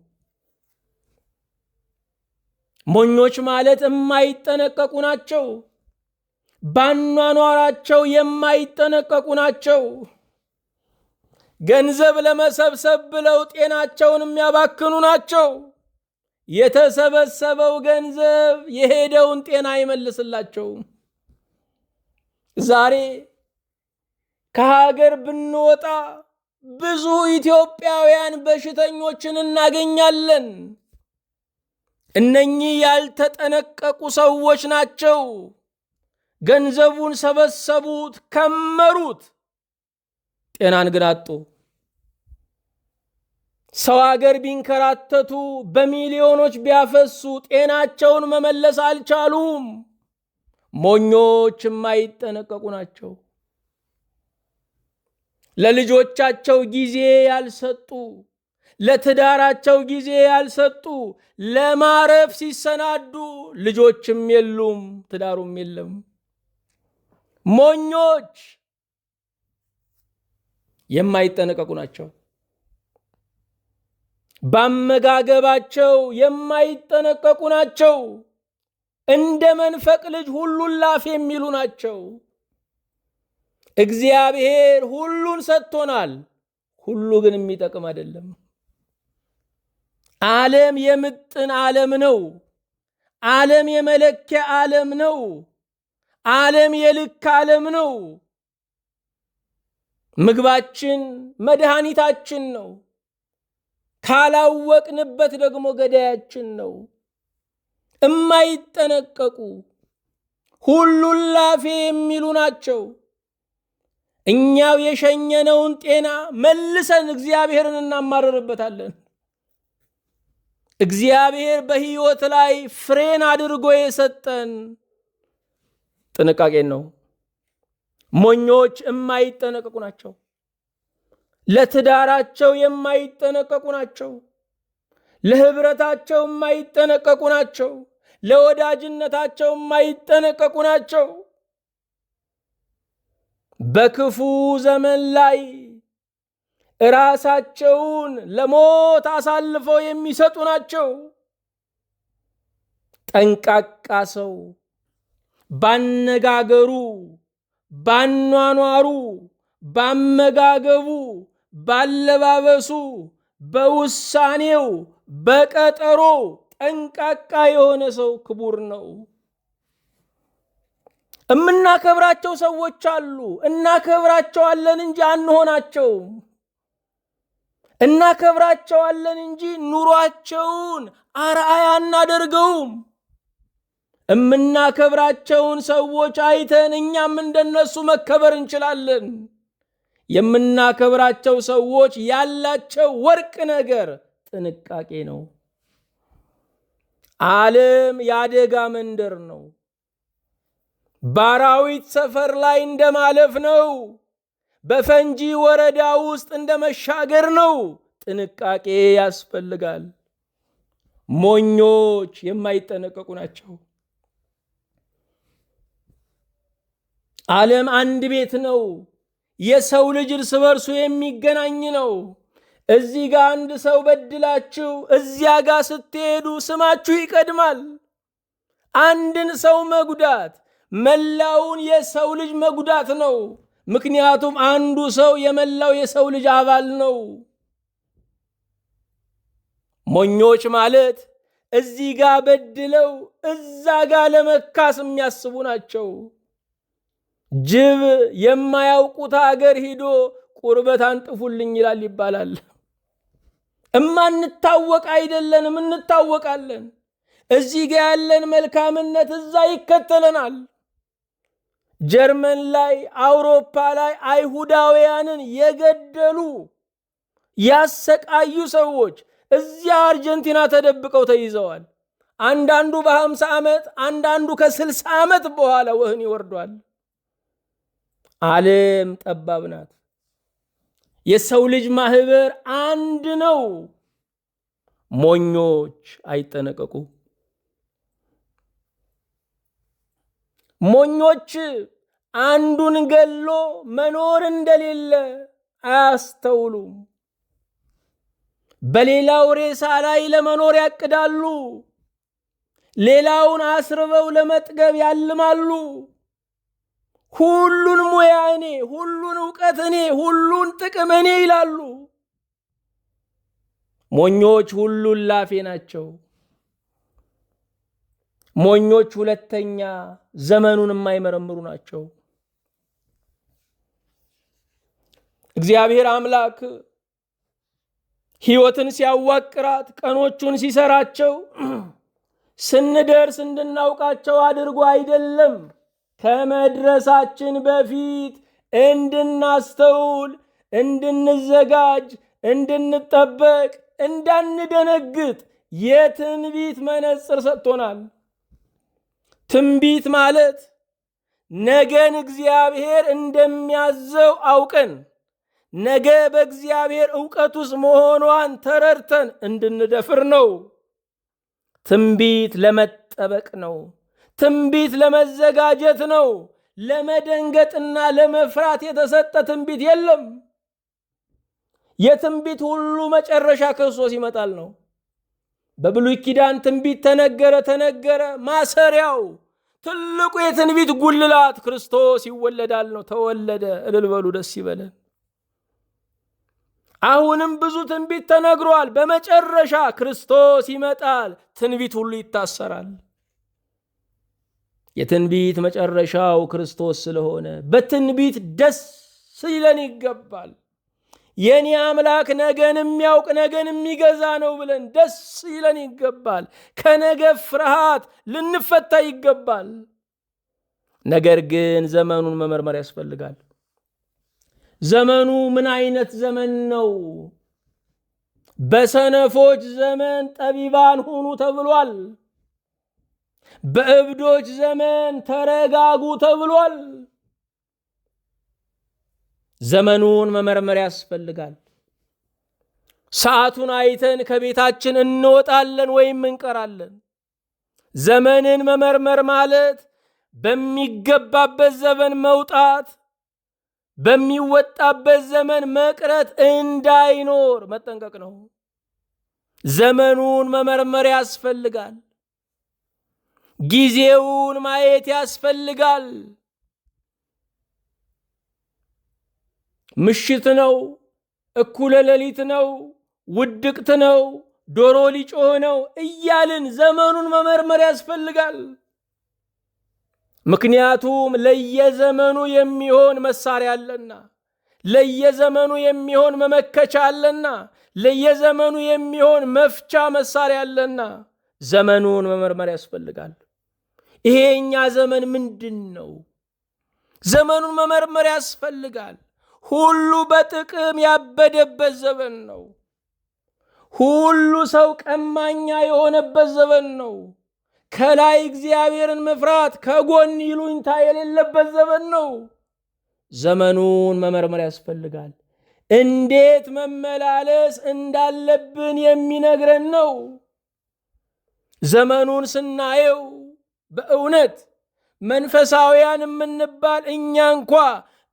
ሞኞች ማለት የማይጠነቀቁ ናቸው። ባኗኗራቸው የማይጠነቀቁ ናቸው። ገንዘብ ለመሰብሰብ ብለው ጤናቸውን የሚያባክኑ ናቸው። የተሰበሰበው ገንዘብ የሄደውን ጤና አይመልስላቸውም። ዛሬ ከሀገር ብንወጣ ብዙ ኢትዮጵያውያን በሽተኞችን እናገኛለን። እነኚህ ያልተጠነቀቁ ሰዎች ናቸው። ገንዘቡን ሰበሰቡት፣ ከመሩት፣ ጤናን ግን አጡ። ሰው ሀገር ቢንከራተቱ በሚሊዮኖች ቢያፈሱ ጤናቸውን መመለስ አልቻሉም። ሞኞች የማይጠነቀቁ ናቸው። ለልጆቻቸው ጊዜ ያልሰጡ፣ ለትዳራቸው ጊዜ ያልሰጡ፣ ለማረፍ ሲሰናዱ ልጆችም የሉም፣ ትዳሩም የለም። ሞኞች የማይጠነቀቁ ናቸው። በአመጋገባቸው የማይጠነቀቁ ናቸው። እንደ መንፈቅ ልጅ ሁሉን ላፍ የሚሉ ናቸው። እግዚአብሔር ሁሉን ሰጥቶናል። ሁሉ ግን የሚጠቅም አይደለም። ዓለም የምጥን ዓለም ነው። ዓለም የመለኪያ ዓለም ነው። ዓለም የልክ ዓለም ነው። ምግባችን መድኃኒታችን ነው። ካላወቅንበት ደግሞ ገዳያችን ነው። እማይጠነቀቁ ሁሉን ላፌ የሚሉ ናቸው። እኛው የሸኘነውን ጤና መልሰን እግዚአብሔርን እናማረርበታለን። እግዚአብሔር በሕይወት ላይ ፍሬን አድርጎ የሰጠን ጥንቃቄን ነው። ሞኞች የማይጠነቀቁ ናቸው። ለትዳራቸው የማይጠነቀቁ ናቸው። ለህብረታቸው የማይጠነቀቁ ናቸው። ለወዳጅነታቸው የማይጠነቀቁ ናቸው። በክፉ ዘመን ላይ ራሳቸውን ለሞት አሳልፈው የሚሰጡ ናቸው። ጠንቃቃ ሰው ባነጋገሩ፣ ባኗኗሩ፣ ባመጋገቡ፣ ባለባበሱ፣ በውሳኔው፣ በቀጠሮ ጠንቃቃ የሆነ ሰው ክቡር ነው። እምናከብራቸው ሰዎች አሉ። እናከብራቸዋለን እንጂ አንሆናቸውም። እናከብራቸዋለን እንጂ ኑሯቸውን አርአያ እናደርገውም። እምናከብራቸውን ሰዎች አይተን እኛም እንደነሱ መከበር እንችላለን። የምናከብራቸው ሰዎች ያላቸው ወርቅ ነገር ጥንቃቄ ነው። ዓለም የአደጋ መንደር ነው። ባራዊት ሰፈር ላይ እንደማለፍ ነው። በፈንጂ ወረዳ ውስጥ እንደመሻገር ነው። ጥንቃቄ ያስፈልጋል። ሞኞች የማይጠነቀቁ ናቸው። ዓለም አንድ ቤት ነው። የሰው ልጅ እርስ በርሱ የሚገናኝ ነው። እዚህ ጋር አንድ ሰው በድላችሁ እዚያ ጋር ስትሄዱ ስማችሁ ይቀድማል። አንድን ሰው መጉዳት መላውን የሰው ልጅ መጉዳት ነው። ምክንያቱም አንዱ ሰው የመላው የሰው ልጅ አባል ነው። ሞኞች ማለት እዚህ ጋር በድለው እዛ ጋር ለመካስ የሚያስቡ ናቸው። ጅብ የማያውቁት ሀገር ሂዶ ቁርበት አንጥፉልኝ ይላል ይባላል። እማንታወቅ አይደለንም፣ እንታወቃለን። እዚህ ጋር ያለን መልካምነት እዛ ይከተለናል። ጀርመን ላይ፣ አውሮፓ ላይ አይሁዳውያንን የገደሉ ያሰቃዩ ሰዎች እዚያ አርጀንቲና ተደብቀው ተይዘዋል። አንዳንዱ በ50 ዓመት አንዳንዱ ከ60 ዓመት በኋላ ወህኒ ወርዷል። ዓለም ጠባብ ናት። የሰው ልጅ ማህበር አንድ ነው። ሞኞች አይጠነቀቁ። ሞኞች አንዱን ገሎ መኖር እንደሌለ አያስተውሉም። በሌላው ሬሳ ላይ ለመኖር ያቅዳሉ። ሌላውን አስርበው ለመጥገብ ያልማሉ። ሁሉን ሙያ እኔ፣ ሁሉን ዕውቀት እኔ፣ ሁሉን ጥቅም እኔ ይላሉ። ሞኞች ሁሉን ላፌ ናቸው። ሞኞች ሁለተኛ ዘመኑን የማይመረምሩ ናቸው። እግዚአብሔር አምላክ ሕይወትን ሲያዋቅራት ቀኖቹን ሲሰራቸው ስንደርስ እንድናውቃቸው አድርጎ አይደለም። ከመድረሳችን በፊት እንድናስተውል፣ እንድንዘጋጅ፣ እንድንጠበቅ፣ እንዳንደነግጥ የትንቢት መነጽር ሰጥቶናል። ትንቢት ማለት ነገን እግዚአብሔር እንደሚያዘው አውቀን ነገ በእግዚአብሔር ዕውቀት ውስጥ መሆኗን ተረድተን እንድንደፍር ነው። ትንቢት ለመጠበቅ ነው። ትንቢት ለመዘጋጀት ነው። ለመደንገጥና ለመፍራት የተሰጠ ትንቢት የለም። የትንቢት ሁሉ መጨረሻ ክርስቶስ ይመጣል ነው። በብሉይ ኪዳን ትንቢት ተነገረ። ማሰሪያው ትልቁ የትንቢት ጉልላት ክርስቶስ ይወለዳል ነው። ተወለደ፣ እልል በሉ፣ ደስ ይበለን። አሁንም ብዙ ትንቢት ተነግሯል። በመጨረሻ ክርስቶስ ይመጣል፣ ትንቢት ሁሉ ይታሰራል። የትንቢት መጨረሻው ክርስቶስ ስለሆነ በትንቢት ደስ ይለን ይገባል። የኔ አምላክ ነገን የሚያውቅ ነገን የሚገዛ ነው ብለን ደስ ይለን ይገባል። ከነገ ፍርሃት ልንፈታ ይገባል። ነገር ግን ዘመኑን መመርመር ያስፈልጋል። ዘመኑ ምን አይነት ዘመን ነው? በሰነፎች ዘመን ጠቢባን ሁኑ ተብሏል። በእብዶች ዘመን ተረጋጉ ተብሏል። ዘመኑን መመርመር ያስፈልጋል። ሰዓቱን አይተን ከቤታችን እንወጣለን ወይም እንቀራለን። ዘመንን መመርመር ማለት በሚገባበት ዘመን መውጣት፣ በሚወጣበት ዘመን መቅረት እንዳይኖር መጠንቀቅ ነው። ዘመኑን መመርመር ያስፈልጋል። ጊዜውን ማየት ያስፈልጋል። ምሽት ነው፣ እኩለ ሌሊት ነው፣ ውድቅት ነው፣ ዶሮ ሊጮህ ነው እያልን ዘመኑን መመርመር ያስፈልጋል። ምክንያቱም ለየዘመኑ የሚሆን መሳሪያ አለና፣ ለየዘመኑ የሚሆን መመከቻ አለና፣ ለየዘመኑ የሚሆን መፍቻ መሳሪያ አለና ዘመኑን መመርመር ያስፈልጋል። ይሄ የኛ ዘመን ምንድን ነው? ዘመኑን መመርመር ያስፈልጋል። ሁሉ በጥቅም ያበደበት ዘመን ነው። ሁሉ ሰው ቀማኛ የሆነበት ዘመን ነው። ከላይ እግዚአብሔርን መፍራት ከጎን ይሉኝታ የሌለበት ዘመን ነው። ዘመኑን መመርመር ያስፈልጋል። እንዴት መመላለስ እንዳለብን የሚነግረን ነው። ዘመኑን ስናየው በእውነት መንፈሳውያን የምንባል እኛ እንኳ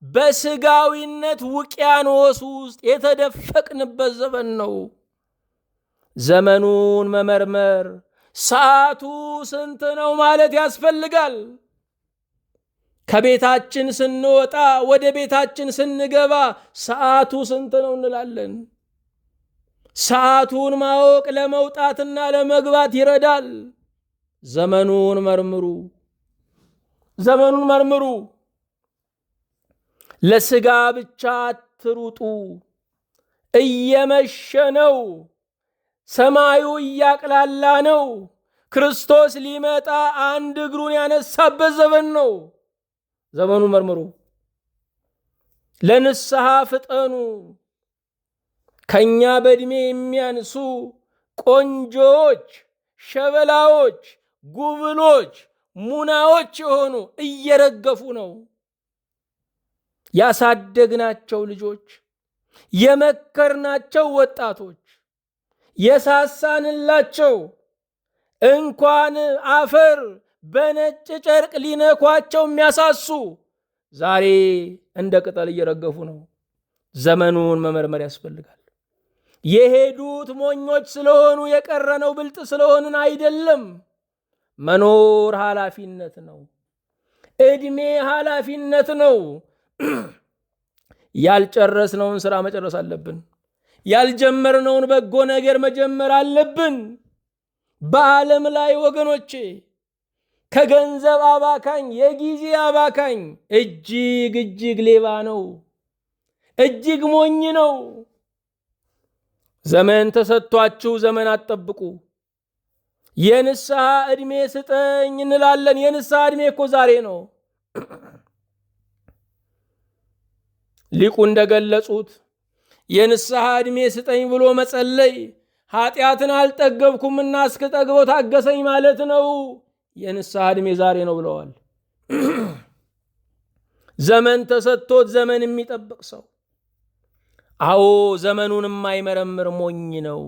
በስጋዊነት ውቅያኖስ ውስጥ የተደፈቅንበት ዘመን ነው። ዘመኑን መመርመር፣ ሰዓቱ ስንት ነው ማለት ያስፈልጋል። ከቤታችን ስንወጣ ወደ ቤታችን ስንገባ ሰዓቱ ስንት ነው እንላለን። ሰዓቱን ማወቅ ለመውጣትና ለመግባት ይረዳል። ዘመኑን መርምሩ፣ ዘመኑን መርምሩ። ለስጋ ብቻ አትሩጡ። እየመሸ ነው። ሰማዩ እያቅላላ ነው። ክርስቶስ ሊመጣ አንድ እግሩን ያነሳበት ዘመን ነው። ዘመኑን መርምሩ። ለንስሐ ፍጠኑ። ከኛ በዕድሜ የሚያንሱ ቆንጆዎች፣ ሸበላዎች፣ ጉብሎች፣ ሙናዎች የሆኑ እየረገፉ ነው። ያሳደግናቸው ልጆች፣ የመከርናቸው ወጣቶች፣ የሳሳንላቸው እንኳን አፈር በነጭ ጨርቅ ሊነኳቸው የሚያሳሱ ዛሬ እንደ ቅጠል እየረገፉ ነው። ዘመኑን መመርመር ያስፈልጋል። የሄዱት ሞኞች ስለሆኑ የቀረነው ብልጥ ስለሆንን አይደለም። መኖር ኃላፊነት ነው። ዕድሜ ኃላፊነት ነው። ያልጨረስነውን ሥራ መጨረስ አለብን። ያልጀመርነውን በጎ ነገር መጀመር አለብን። በዓለም ላይ ወገኖቼ ከገንዘብ አባካኝ የጊዜ አባካኝ እጅግ እጅግ ሌባ ነው። እጅግ ሞኝ ነው። ዘመን ተሰጥቷችሁ ዘመን አትጠብቁ። የንስሐ ዕድሜ ስጠኝ እንላለን። የንስሐ ዕድሜ እኮ ዛሬ ነው። ሊቁ እንደገለጹት የንስሐ ዕድሜ ስጠኝ ብሎ መጸለይ ኃጢአትን አልጠገብኩምና እስክጠግበው ታገሰኝ ማለት ነው። የንስሐ ዕድሜ ዛሬ ነው ብለዋል። ዘመን ተሰጥቶት ዘመን የሚጠብቅ ሰው አዎ ዘመኑን የማይመረምር ሞኝ ነው።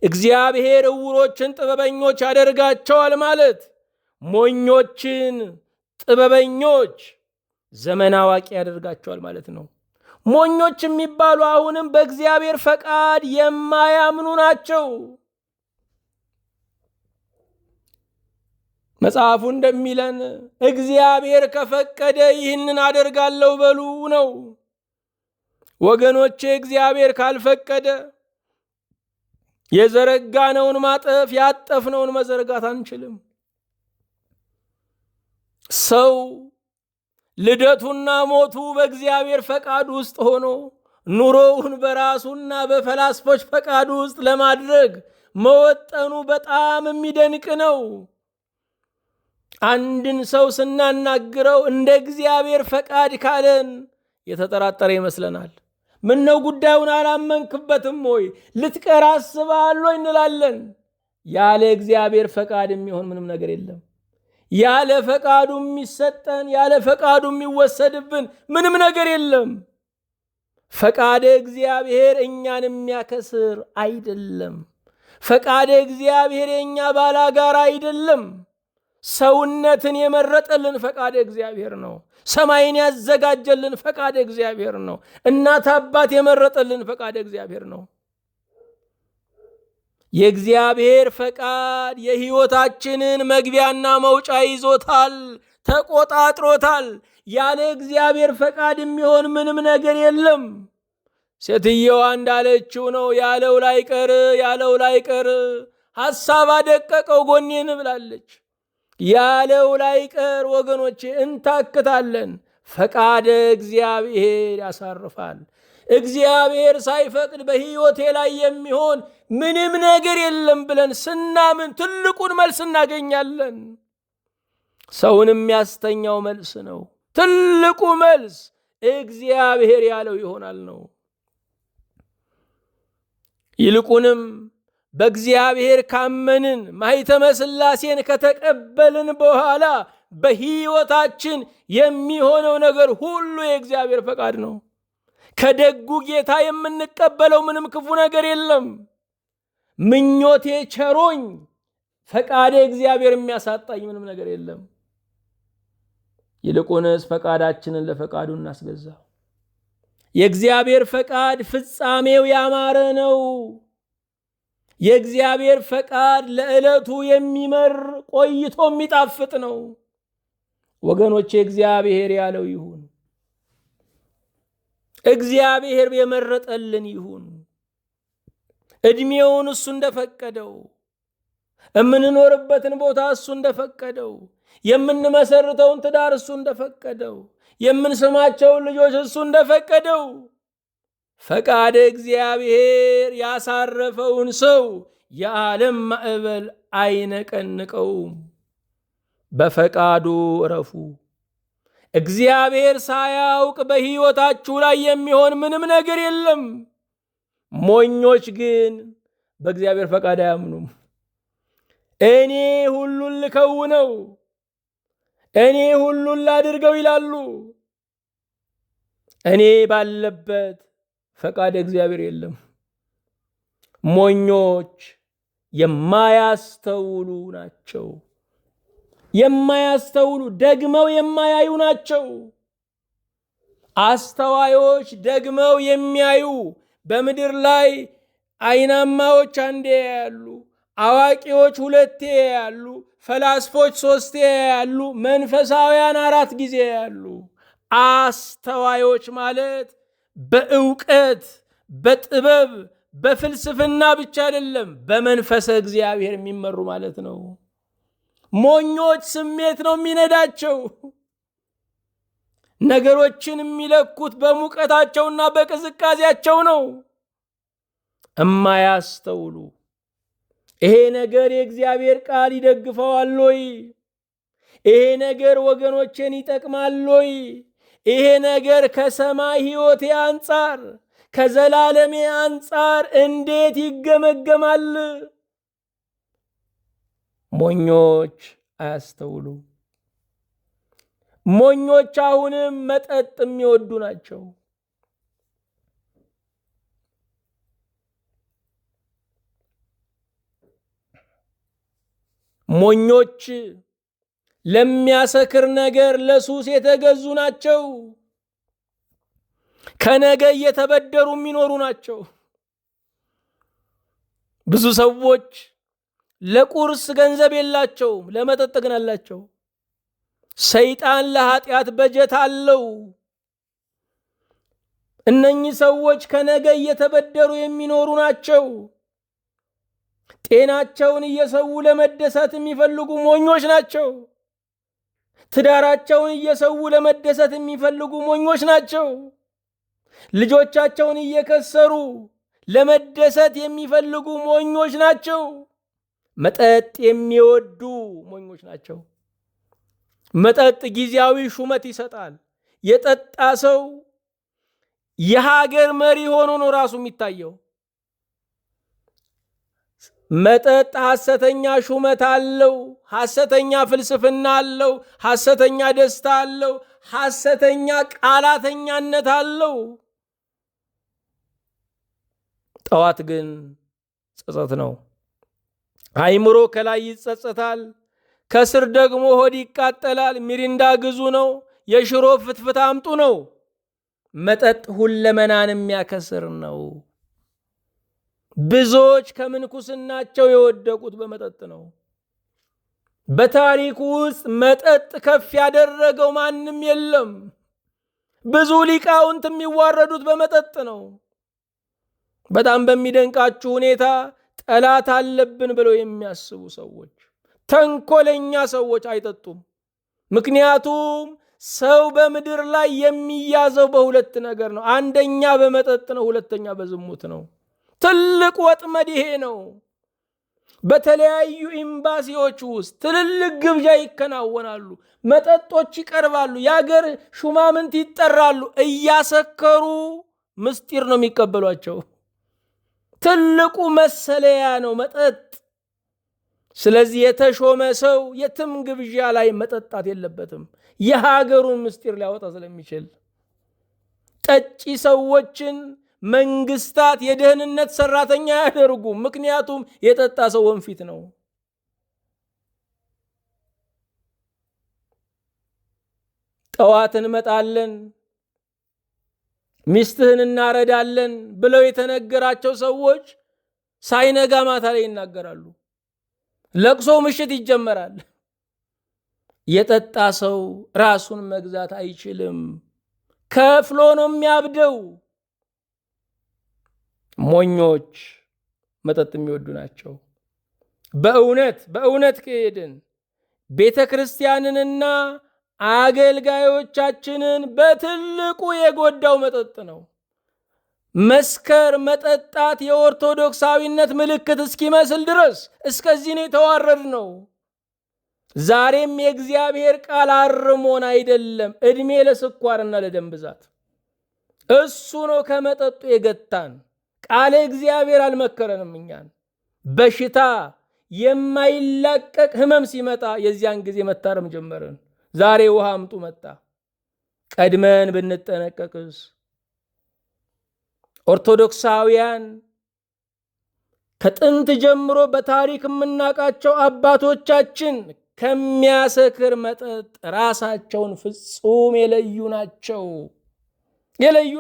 እግዚአብሔር ዕውሮችን ጥበበኞች ያደርጋቸዋል ማለት ሞኞችን ጥበበኞች ዘመን አዋቂ ያደርጋቸዋል ማለት ነው። ሞኞች የሚባሉ አሁንም በእግዚአብሔር ፈቃድ የማያምኑ ናቸው። መጽሐፉ እንደሚለን እግዚአብሔር ከፈቀደ ይህንን አደርጋለሁ በሉ ነው። ወገኖቼ እግዚአብሔር ካልፈቀደ የዘረጋነውን ማጠፍ ያጠፍነውን መዘርጋት አንችልም። ሰው ልደቱና ሞቱ በእግዚአብሔር ፈቃድ ውስጥ ሆኖ ኑሮውን በራሱና በፈላስፎች ፈቃድ ውስጥ ለማድረግ መወጠኑ በጣም የሚደንቅ ነው። አንድን ሰው ስናናግረው እንደ እግዚአብሔር ፈቃድ ካለን የተጠራጠረ ይመስለናል። ምነው ጉዳዩን አላመንክበትም ወይ ልትቀር አስበሃል ወይ እንላለን። ያለ እግዚአብሔር ፈቃድ የሚሆን ምንም ነገር የለም። ያለ ፈቃዱ የሚሰጠን ያለ ፈቃዱ የሚወሰድብን ምንም ነገር የለም። ፈቃደ እግዚአብሔር እኛን የሚያከስር አይደለም። ፈቃደ እግዚአብሔር የእኛ ባላጋራ አይደለም። ሰውነትን የመረጠልን ፈቃደ እግዚአብሔር ነው። ሰማይን ያዘጋጀልን ፈቃደ እግዚአብሔር ነው። እናት አባት የመረጠልን ፈቃደ እግዚአብሔር ነው። የእግዚአብሔር ፈቃድ የሕይወታችንን መግቢያና መውጫ ይዞታል፣ ተቆጣጥሮታል። ያለ እግዚአብሔር ፈቃድ የሚሆን ምንም ነገር የለም። ሴትየዋ እንዳለችው ነው። ያለው ላይ ቀር ሐሳብ አደቀቀው ጎኔን ብላለች። ያለው ላይ ቀር ወገኖቼ እንታክታለን። ፈቃደ እግዚአብሔር ያሳርፋል። እግዚአብሔር ሳይፈቅድ በሕይወቴ ላይ የሚሆን ምንም ነገር የለም ብለን ስናምን ትልቁን መልስ እናገኛለን። ሰውን የሚያስተኛው መልስ ነው። ትልቁ መልስ እግዚአብሔር ያለው ይሆናል ነው። ይልቁንም በእግዚአብሔር ካመንን ማኅተመ ሥላሴን ከተቀበልን በኋላ በሕይወታችን የሚሆነው ነገር ሁሉ የእግዚአብሔር ፈቃድ ነው። ከደጉ ጌታ የምንቀበለው ምንም ክፉ ነገር የለም። ምኞቴ ቸሮኝ ፈቃደ እግዚአብሔር የሚያሳጣኝ ምንም ነገር የለም። ይልቁንስ ፈቃዳችንን ለፈቃዱ እናስገዛ። የእግዚአብሔር ፈቃድ ፍጻሜው ያማረ ነው። የእግዚአብሔር ፈቃድ ለዕለቱ የሚመር ቆይቶ የሚጣፍጥ ነው። ወገኖቼ እግዚአብሔር ያለው ይሁን። እግዚአብሔር የመረጠልን ይሁን። ዕድሜውን እሱ እንደፈቀደው፣ የምንኖርበትን ቦታ እሱ እንደፈቀደው፣ የምንመሰርተውን ትዳር እሱ እንደፈቀደው፣ የምንስማቸውን ልጆች እሱ እንደፈቀደው፣ ፈቃደ እግዚአብሔር ያሳረፈውን ሰው የዓለም ማዕበል አይነቀንቀውም። በፈቃዱ እረፉ። እግዚአብሔር ሳያውቅ በሕይወታችሁ ላይ የሚሆን ምንም ነገር የለም። ሞኞች ግን በእግዚአብሔር ፈቃድ አያምኑም። እኔ ሁሉን ልከውነው፣ እኔ ሁሉን ላድርገው ይላሉ። እኔ ባለበት ፈቃድ እግዚአብሔር የለም። ሞኞች የማያስተውሉ ናቸው። የማያስተውሉ ደግመው የማያዩ ናቸው። አስተዋዮች ደግመው የሚያዩ በምድር ላይ አይናማዎች አንዴ ያያሉ፣ አዋቂዎች ሁለቴ ያያሉ፣ ፈላስፎች ሶስቴ ያያሉ፣ መንፈሳውያን 4 ጊዜ ያያሉ። አስተዋዮች ማለት በእውቀት በጥበብ በፍልስፍና ብቻ አይደለም፣ በመንፈሰ እግዚአብሔር የሚመሩ ማለት ነው። ሞኞች ስሜት ነው የሚነዳቸው። ነገሮችን የሚለኩት በሙቀታቸውና በቅዝቃዜያቸው ነው። እማያስተውሉ ይሄ ነገር የእግዚአብሔር ቃል ይደግፈዋል ወይ? ይሄ ነገር ወገኖቼን ይጠቅማል ወይ? ይሄ ነገር ከሰማይ ሕይወቴ አንጻር ከዘላለሜ አንጻር እንዴት ይገመገማል? ሞኞች አያስተውሉ። ሞኞች አሁንም መጠጥ የሚወዱ ናቸው። ሞኞች ለሚያሰክር ነገር ለሱስ የተገዙ ናቸው። ከነገ እየተበደሩ የሚኖሩ ናቸው። ብዙ ሰዎች ለቁርስ ገንዘብ የላቸውም፣ ለመጠጥ ግን አላቸው። ሰይጣን ለኃጢአት በጀት አለው። እነኚህ ሰዎች ከነገ እየተበደሩ የሚኖሩ ናቸው። ጤናቸውን እየሰዉ ለመደሰት የሚፈልጉ ሞኞች ናቸው። ትዳራቸውን እየሰዉ ለመደሰት የሚፈልጉ ሞኞች ናቸው። ልጆቻቸውን እየከሰሩ ለመደሰት የሚፈልጉ ሞኞች ናቸው። መጠጥ የሚወዱ ሞኞች ናቸው። መጠጥ ጊዜያዊ ሹመት ይሰጣል። የጠጣ ሰው የሀገር መሪ ሆኖ ነው ራሱ የሚታየው። መጠጥ ሐሰተኛ ሹመት አለው፣ ሐሰተኛ ፍልስፍና አለው፣ ሐሰተኛ ደስታ አለው፣ ሐሰተኛ ቃላተኛነት አለው። ጠዋት ግን ጸጸት ነው። አይምሮ ከላይ ይጸጸታል፣ ከስር ደግሞ ሆድ ይቃጠላል። ሚሪንዳ ግዙ ነው፣ የሽሮ ፍትፍት አምጡ ነው። መጠጥ ሁለመናን የሚያከስር ነው። ብዙዎች ከምንኩስናቸው የወደቁት በመጠጥ ነው። በታሪክ ውስጥ መጠጥ ከፍ ያደረገው ማንም የለም። ብዙ ሊቃውንት የሚዋረዱት በመጠጥ ነው። በጣም በሚደንቃችሁ ሁኔታ ጠላት አለብን ብለው የሚያስቡ ሰዎች፣ ተንኮለኛ ሰዎች አይጠጡም። ምክንያቱም ሰው በምድር ላይ የሚያዘው በሁለት ነገር ነው። አንደኛ በመጠጥ ነው፣ ሁለተኛ በዝሙት ነው። ትልቅ ወጥመድ ይሄ ነው። በተለያዩ ኤምባሲዎች ውስጥ ትልልቅ ግብዣ ይከናወናሉ፣ መጠጦች ይቀርባሉ፣ የአገር ሹማምንት ይጠራሉ። እያሰከሩ ምስጢር ነው የሚቀበሏቸው። ትልቁ መሰለያ ነው መጠጥ። ስለዚህ የተሾመ ሰው የትም ግብዣ ላይ መጠጣት የለበትም፣ የሀገሩን ምስጢር ሊያወጣ ስለሚችል። ጠጪ ሰዎችን መንግስታት የደህንነት ሰራተኛ ያደርጉ፣ ምክንያቱም የጠጣ ሰው ወንፊት ነው። ጠዋት እንመጣለን፣ ሚስትህን እናረዳለን ብለው የተነገራቸው ሰዎች ሳይነጋ ማታ ላይ ይናገራሉ። ለቅሶ ምሽት ይጀመራል። የጠጣ ሰው ራሱን መግዛት አይችልም። ከፍሎ ነው የሚያብደው። ሞኞች መጠጥ የሚወዱ ናቸው። በእውነት ከሄድን ቤተ ክርስቲያንንና አገልጋዮቻችንን በትልቁ የጎዳው መጠጥ ነው። መስከር፣ መጠጣት የኦርቶዶክሳዊነት ምልክት እስኪመስል ድረስ እስከዚህ ነው የተዋረድ ነው። ዛሬም የእግዚአብሔር ቃል አርሞን አይደለም፣ ዕድሜ ለስኳርና ለደም ብዛት። እሱ ነው ከመጠጡ የገታን። ቃለ እግዚአብሔር አልመከረንም እኛን። በሽታ የማይላቀቅ ህመም ሲመጣ የዚያን ጊዜ መታረም ጀመርን። ዛሬ ውሃ አምጡ መጣ። ቀድመን ብንጠነቀቅስ? ኦርቶዶክሳውያን ከጥንት ጀምሮ በታሪክ የምናውቃቸው አባቶቻችን ከሚያሰክር መጠጥ ራሳቸውን ፍጹም የለዩ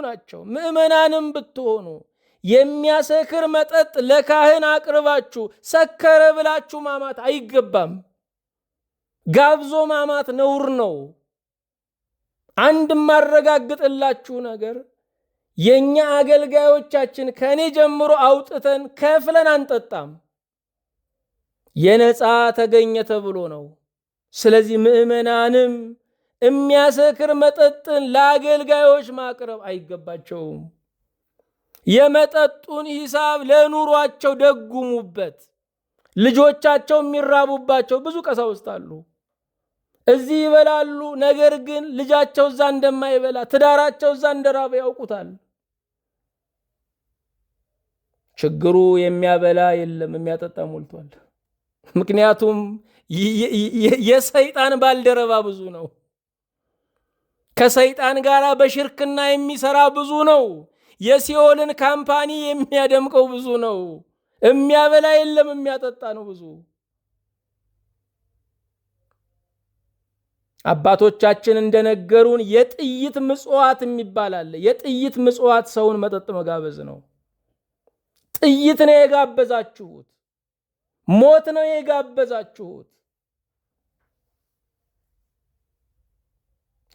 ናቸው። ምዕመናንም ብትሆኑ የሚያሰክር መጠጥ ለካህን አቅርባችሁ ሰከረ ብላችሁ ማማት አይገባም። ጋብዞ ማማት ነውር ነው። አንድ ማረጋግጥላችሁ ነገር የኛ አገልጋዮቻችን ከኔ ጀምሮ አውጥተን ከፍለን አንጠጣም። የነፃ ተገኘ ተብሎ ነው። ስለዚህ ምዕመናንም የሚያሰክር መጠጥን ለአገልጋዮች ማቅረብ አይገባቸውም። የመጠጡን ሂሳብ ለኑሯቸው ደጉሙበት። ልጆቻቸው የሚራቡባቸው ብዙ ቀሳውስት አሉ። እዚህ ይበላሉ፣ ነገር ግን ልጃቸው እዛ እንደማይበላ፣ ትዳራቸው እዛ እንደራበ ያውቁታል። ችግሩ የሚያበላ የለም፣ የሚያጠጣ ሞልቷል። ምክንያቱም የሰይጣን ባልደረባ ብዙ ነው። ከሰይጣን ጋር በሽርክና የሚሰራ ብዙ ነው። የሲኦልን ካምፓኒ የሚያደምቀው ብዙ ነው። የሚያበላ የለም፣ የሚያጠጣ ነው ብዙ። አባቶቻችን እንደነገሩን የጥይት ምጽዋት የሚባል አለ። የጥይት ምጽዋት ሰውን መጠጥ መጋበዝ ነው። ጥይት ነው የጋበዛችሁት፣ ሞት ነው የጋበዛችሁት።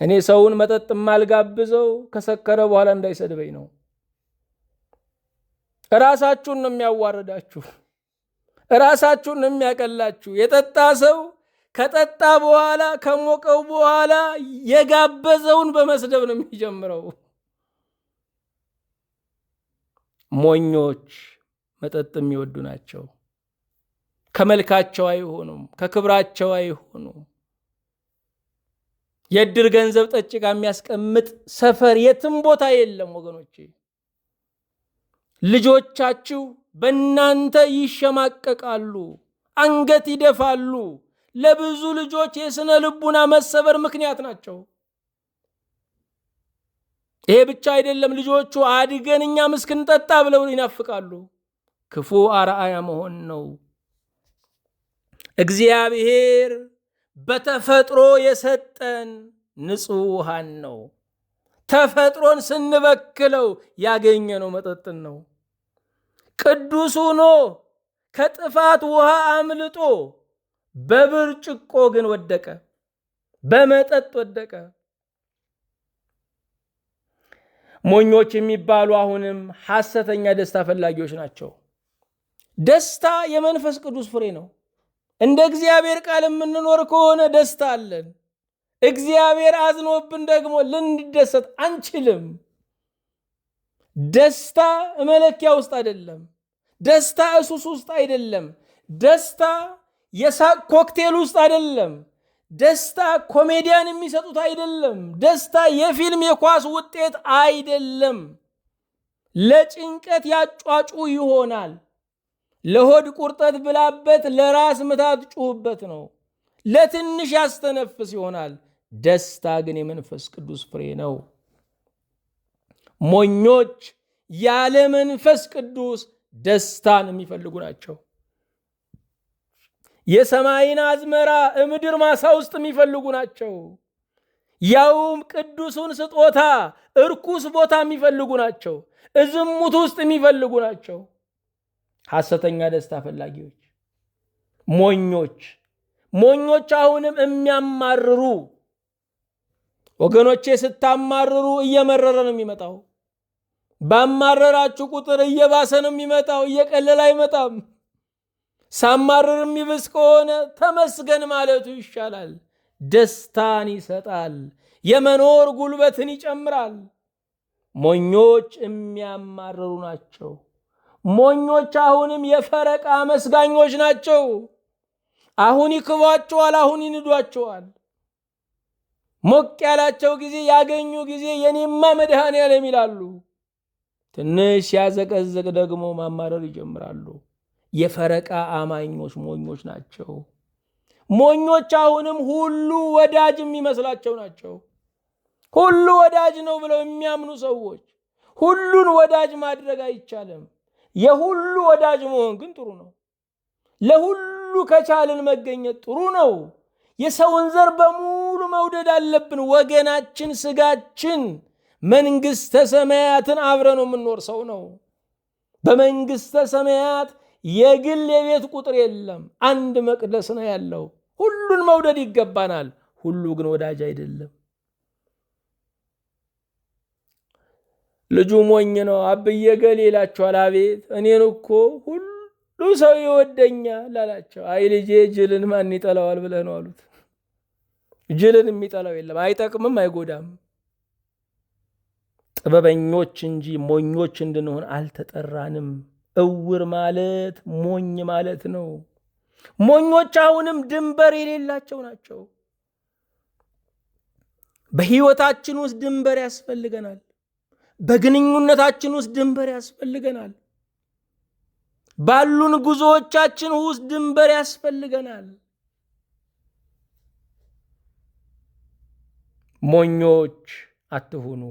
እኔ ሰውን መጠጥ የማልጋብዘው ከሰከረ በኋላ እንዳይሰድበኝ ነው። ራሳችሁን ነው የሚያዋርዳችሁ፣ ራሳችሁን ነው የሚያቀላችሁ። የጠጣ ሰው ከጠጣ በኋላ ከሞቀው በኋላ የጋበዘውን በመስደብ ነው የሚጀምረው። ሞኞች መጠጥ የሚወዱ ናቸው። ከመልካቸው አይሆኑም፣ ከክብራቸው አይሆኑም። የእድር ገንዘብ ጠጭ ጋር የሚያስቀምጥ ሰፈር የትም ቦታ የለም ወገኖቼ። ልጆቻችሁ በእናንተ ይሸማቀቃሉ፣ አንገት ይደፋሉ። ለብዙ ልጆች የስነ ልቡና መሰበር ምክንያት ናቸው። ይሄ ብቻ አይደለም፣ ልጆቹ አድገን እኛም እስክንጠጣ ብለው ይናፍቃሉ። ክፉ አርአያ መሆን ነው። እግዚአብሔር በተፈጥሮ የሰጠን ንጹህ ውሃን ነው። ተፈጥሮን ስንበክለው ያገኘነው መጠጥን ነው። ቅዱስ ሆኖ ከጥፋት ውሃ አምልጦ በብርጭቆ ግን ወደቀ፣ በመጠጥ ወደቀ። ሞኞች የሚባሉ አሁንም ሐሰተኛ ደስታ ፈላጊዎች ናቸው። ደስታ የመንፈስ ቅዱስ ፍሬ ነው። እንደ እግዚአብሔር ቃል የምንኖር ከሆነ ደስታ አለን። እግዚአብሔር አዝኖብን ደግሞ ልንደሰት አንችልም። ደስታ መለኪያ ውስጥ አይደለም። ደስታ እሱስ ውስጥ አይደለም። ደስታ የሳቅ ኮክቴል ውስጥ አይደለም። ደስታ ኮሜዲያን የሚሰጡት አይደለም። ደስታ የፊልም የኳስ ውጤት አይደለም። ለጭንቀት ያጫጩ ይሆናል። ለሆድ ቁርጠት ብላበት፣ ለራስ ምታት ጩህበት ነው። ለትንሽ ያስተነፍስ ይሆናል። ደስታ ግን የመንፈስ ቅዱስ ፍሬ ነው። ሞኞች ያለ መንፈስ ቅዱስ ደስታን የሚፈልጉ ናቸው። የሰማይን አዝመራ ምድር ማሳ ውስጥ የሚፈልጉ ናቸው። ያውም ቅዱሱን ስጦታ እርኩስ ቦታ የሚፈልጉ ናቸው። ዝሙት ውስጥ የሚፈልጉ ናቸው። ሐሰተኛ ደስታ ፈላጊዎች፣ ሞኞች አሁንም የሚያማርሩ። ወገኖቼ ስታማርሩ እየመረረ ነው የሚመጣው። ባማረራችሁ ቁጥር እየባሰ ነው የሚመጣው፣ እየቀለለ አይመጣም። ሳማርር የሚብስ ከሆነ ተመስገን ማለቱ ይሻላል። ደስታን ይሰጣል፣ የመኖር ጉልበትን ይጨምራል። ሞኞች የሚያማርሩ ናቸው። ሞኞች አሁንም የፈረቃ መስጋኞች ናቸው። አሁን ይክቧቸዋል፣ አሁን ይንዷቸዋል። ሞቅ ያላቸው ጊዜ ያገኙ ጊዜ የኔማ መድኃኔዓለም ይላሉ። ትንሽ ሲያዘቀዝቅ ደግሞ ማማረር ይጀምራሉ። የፈረቃ አማኞች ሞኞች ናቸው። ሞኞች አሁንም ሁሉ ወዳጅ የሚመስላቸው ናቸው። ሁሉ ወዳጅ ነው ብለው የሚያምኑ ሰዎች። ሁሉን ወዳጅ ማድረግ አይቻልም። የሁሉ ወዳጅ መሆን ግን ጥሩ ነው። ለሁሉ ከቻልን መገኘት ጥሩ ነው። የሰውን ዘር በሙሉ መውደድ አለብን። ወገናችን፣ ስጋችን መንግሥተ ሰማያትን አብረን የምንኖር ሰው ነው። በመንግሥተ ሰማያት የግል የቤት ቁጥር የለም። አንድ መቅደስ ነው ያለው። ሁሉን መውደድ ይገባናል። ሁሉ ግን ወዳጅ አይደለም። ልጁ ሞኝ ነው፣ አብዬ ገሌ ይላቸዋል። አቤት እኔን እኮ ሁሉ ሰው ይወደኛል አላቸው። አይ ልጄ ጅልን ማን ይጠላዋል ብለህ ነው አሉት። ጅልን የሚጠላው የለም፣ አይጠቅምም፣ አይጎዳም። ጥበበኞች እንጂ ሞኞች እንድንሆን አልተጠራንም። እውር ማለት ሞኝ ማለት ነው። ሞኞች አሁንም ድንበር የሌላቸው ናቸው። በሕይወታችን ውስጥ ድንበር ያስፈልገናል። በግንኙነታችን ውስጥ ድንበር ያስፈልገናል። ባሉን ጉዞዎቻችን ውስጥ ድንበር ያስፈልገናል። ሞኞች አትሁኑ፣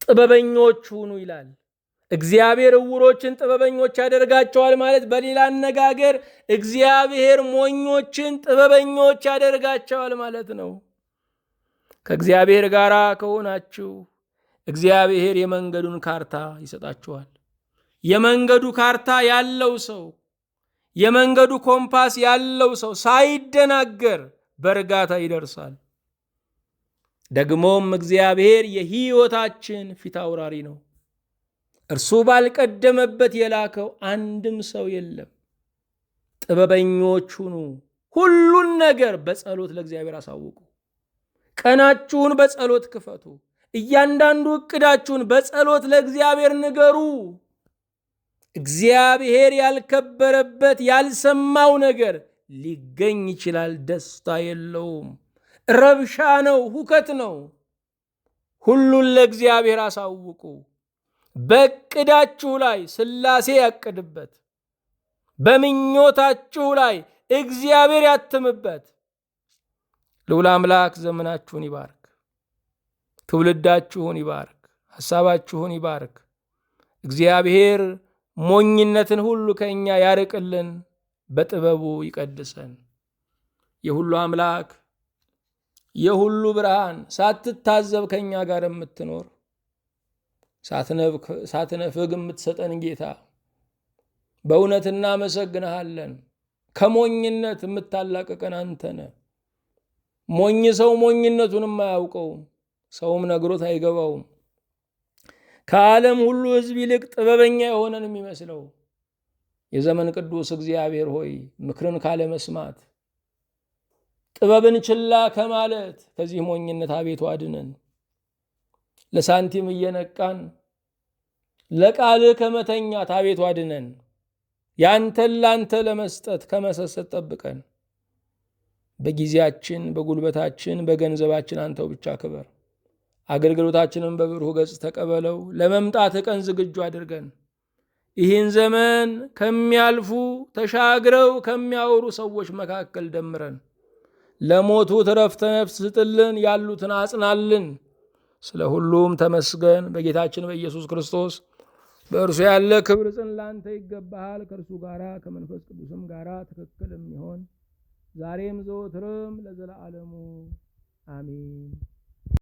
ጥበበኞች ሁኑ ይላል እግዚአብሔር። ዕውሮችን ጥበበኞች ያደርጋቸዋል ማለት በሌላ አነጋገር እግዚአብሔር ሞኞችን ጥበበኞች ያደርጋቸዋል ማለት ነው። ከእግዚአብሔር ጋር ከሆናችሁ እግዚአብሔር የመንገዱን ካርታ ይሰጣችኋል። የመንገዱ ካርታ ያለው ሰው፣ የመንገዱ ኮምፓስ ያለው ሰው ሳይደናገር በእርጋታ ይደርሳል። ደግሞም እግዚአብሔር የሕይወታችን ፊት አውራሪ ነው። እርሱ ባልቀደመበት የላከው አንድም ሰው የለም። ጥበበኞች ሁኑ። ሁሉን ነገር በጸሎት ለእግዚአብሔር አሳውቁ። ቀናችሁን በጸሎት ክፈቱ። እያንዳንዱ ዕቅዳችሁን በጸሎት ለእግዚአብሔር ንገሩ። እግዚአብሔር ያልከበረበት ያልሰማው ነገር ሊገኝ ይችላል። ደስታ የለውም። ረብሻ ነው፣ ሁከት ነው። ሁሉን ለእግዚአብሔር አሳውቁ። በዕቅዳችሁ ላይ ሥላሴ ያቅድበት፣ በምኞታችሁ ላይ እግዚአብሔር ያትምበት። ልዑል አምላክ ዘመናችሁን ይባርክ፣ ትውልዳችሁን ይባርክ፣ ሐሳባችሁን ይባርክ። እግዚአብሔር ሞኝነትን ሁሉ ከእኛ ያርቅልን፣ በጥበቡ ይቀድሰን። የሁሉ አምላክ የሁሉ ብርሃን ሳትታዘብ ከእኛ ጋር የምትኖር ሳትነፍግ የምትሰጠን ጌታ በእውነት እናመሰግንሃለን። ከሞኝነት የምታላቅቀን አንተነ። ሞኝ ሰው ሞኝነቱንም አያውቀውም፣ ሰውም ነግሮት አይገባውም። ከዓለም ሁሉ ሕዝብ ይልቅ ጥበበኛ የሆነን የሚመስለው የዘመን ቅዱስ እግዚአብሔር ሆይ ምክርን ካለመስማት ጥበብን ችላ ከማለት ከዚህ ሞኝነት አቤቱ አድነን። ለሳንቲም እየነቃን ለቃልህ ከመተኛት አቤቱ አድነን። ያንተን ላንተ ለመስጠት ከመሰሰት ጠብቀን። በጊዜያችን፣ በጉልበታችን፣ በገንዘባችን አንተው ብቻ ክበር። አገልግሎታችንን በብሩህ ገጽ ተቀበለው። ለመምጣት ቀን ዝግጁ አድርገን። ይህን ዘመን ከሚያልፉ ተሻግረው ከሚያወሩ ሰዎች መካከል ደምረን። ለሞቱት ዕረፍተ ነፍስ ስጥልን፣ ያሉትን አጽናልን። ስለ ሁሉም ተመስገን። በጌታችን በኢየሱስ ክርስቶስ በእርሱ ያለ ክብር ጽን ላንተ ይገባሃል። ከእርሱ ጋራ ከመንፈስ ቅዱስም ጋራ ትክክል የሚሆን ዛሬም ዘወትርም ለዘለዓለሙ አሜን።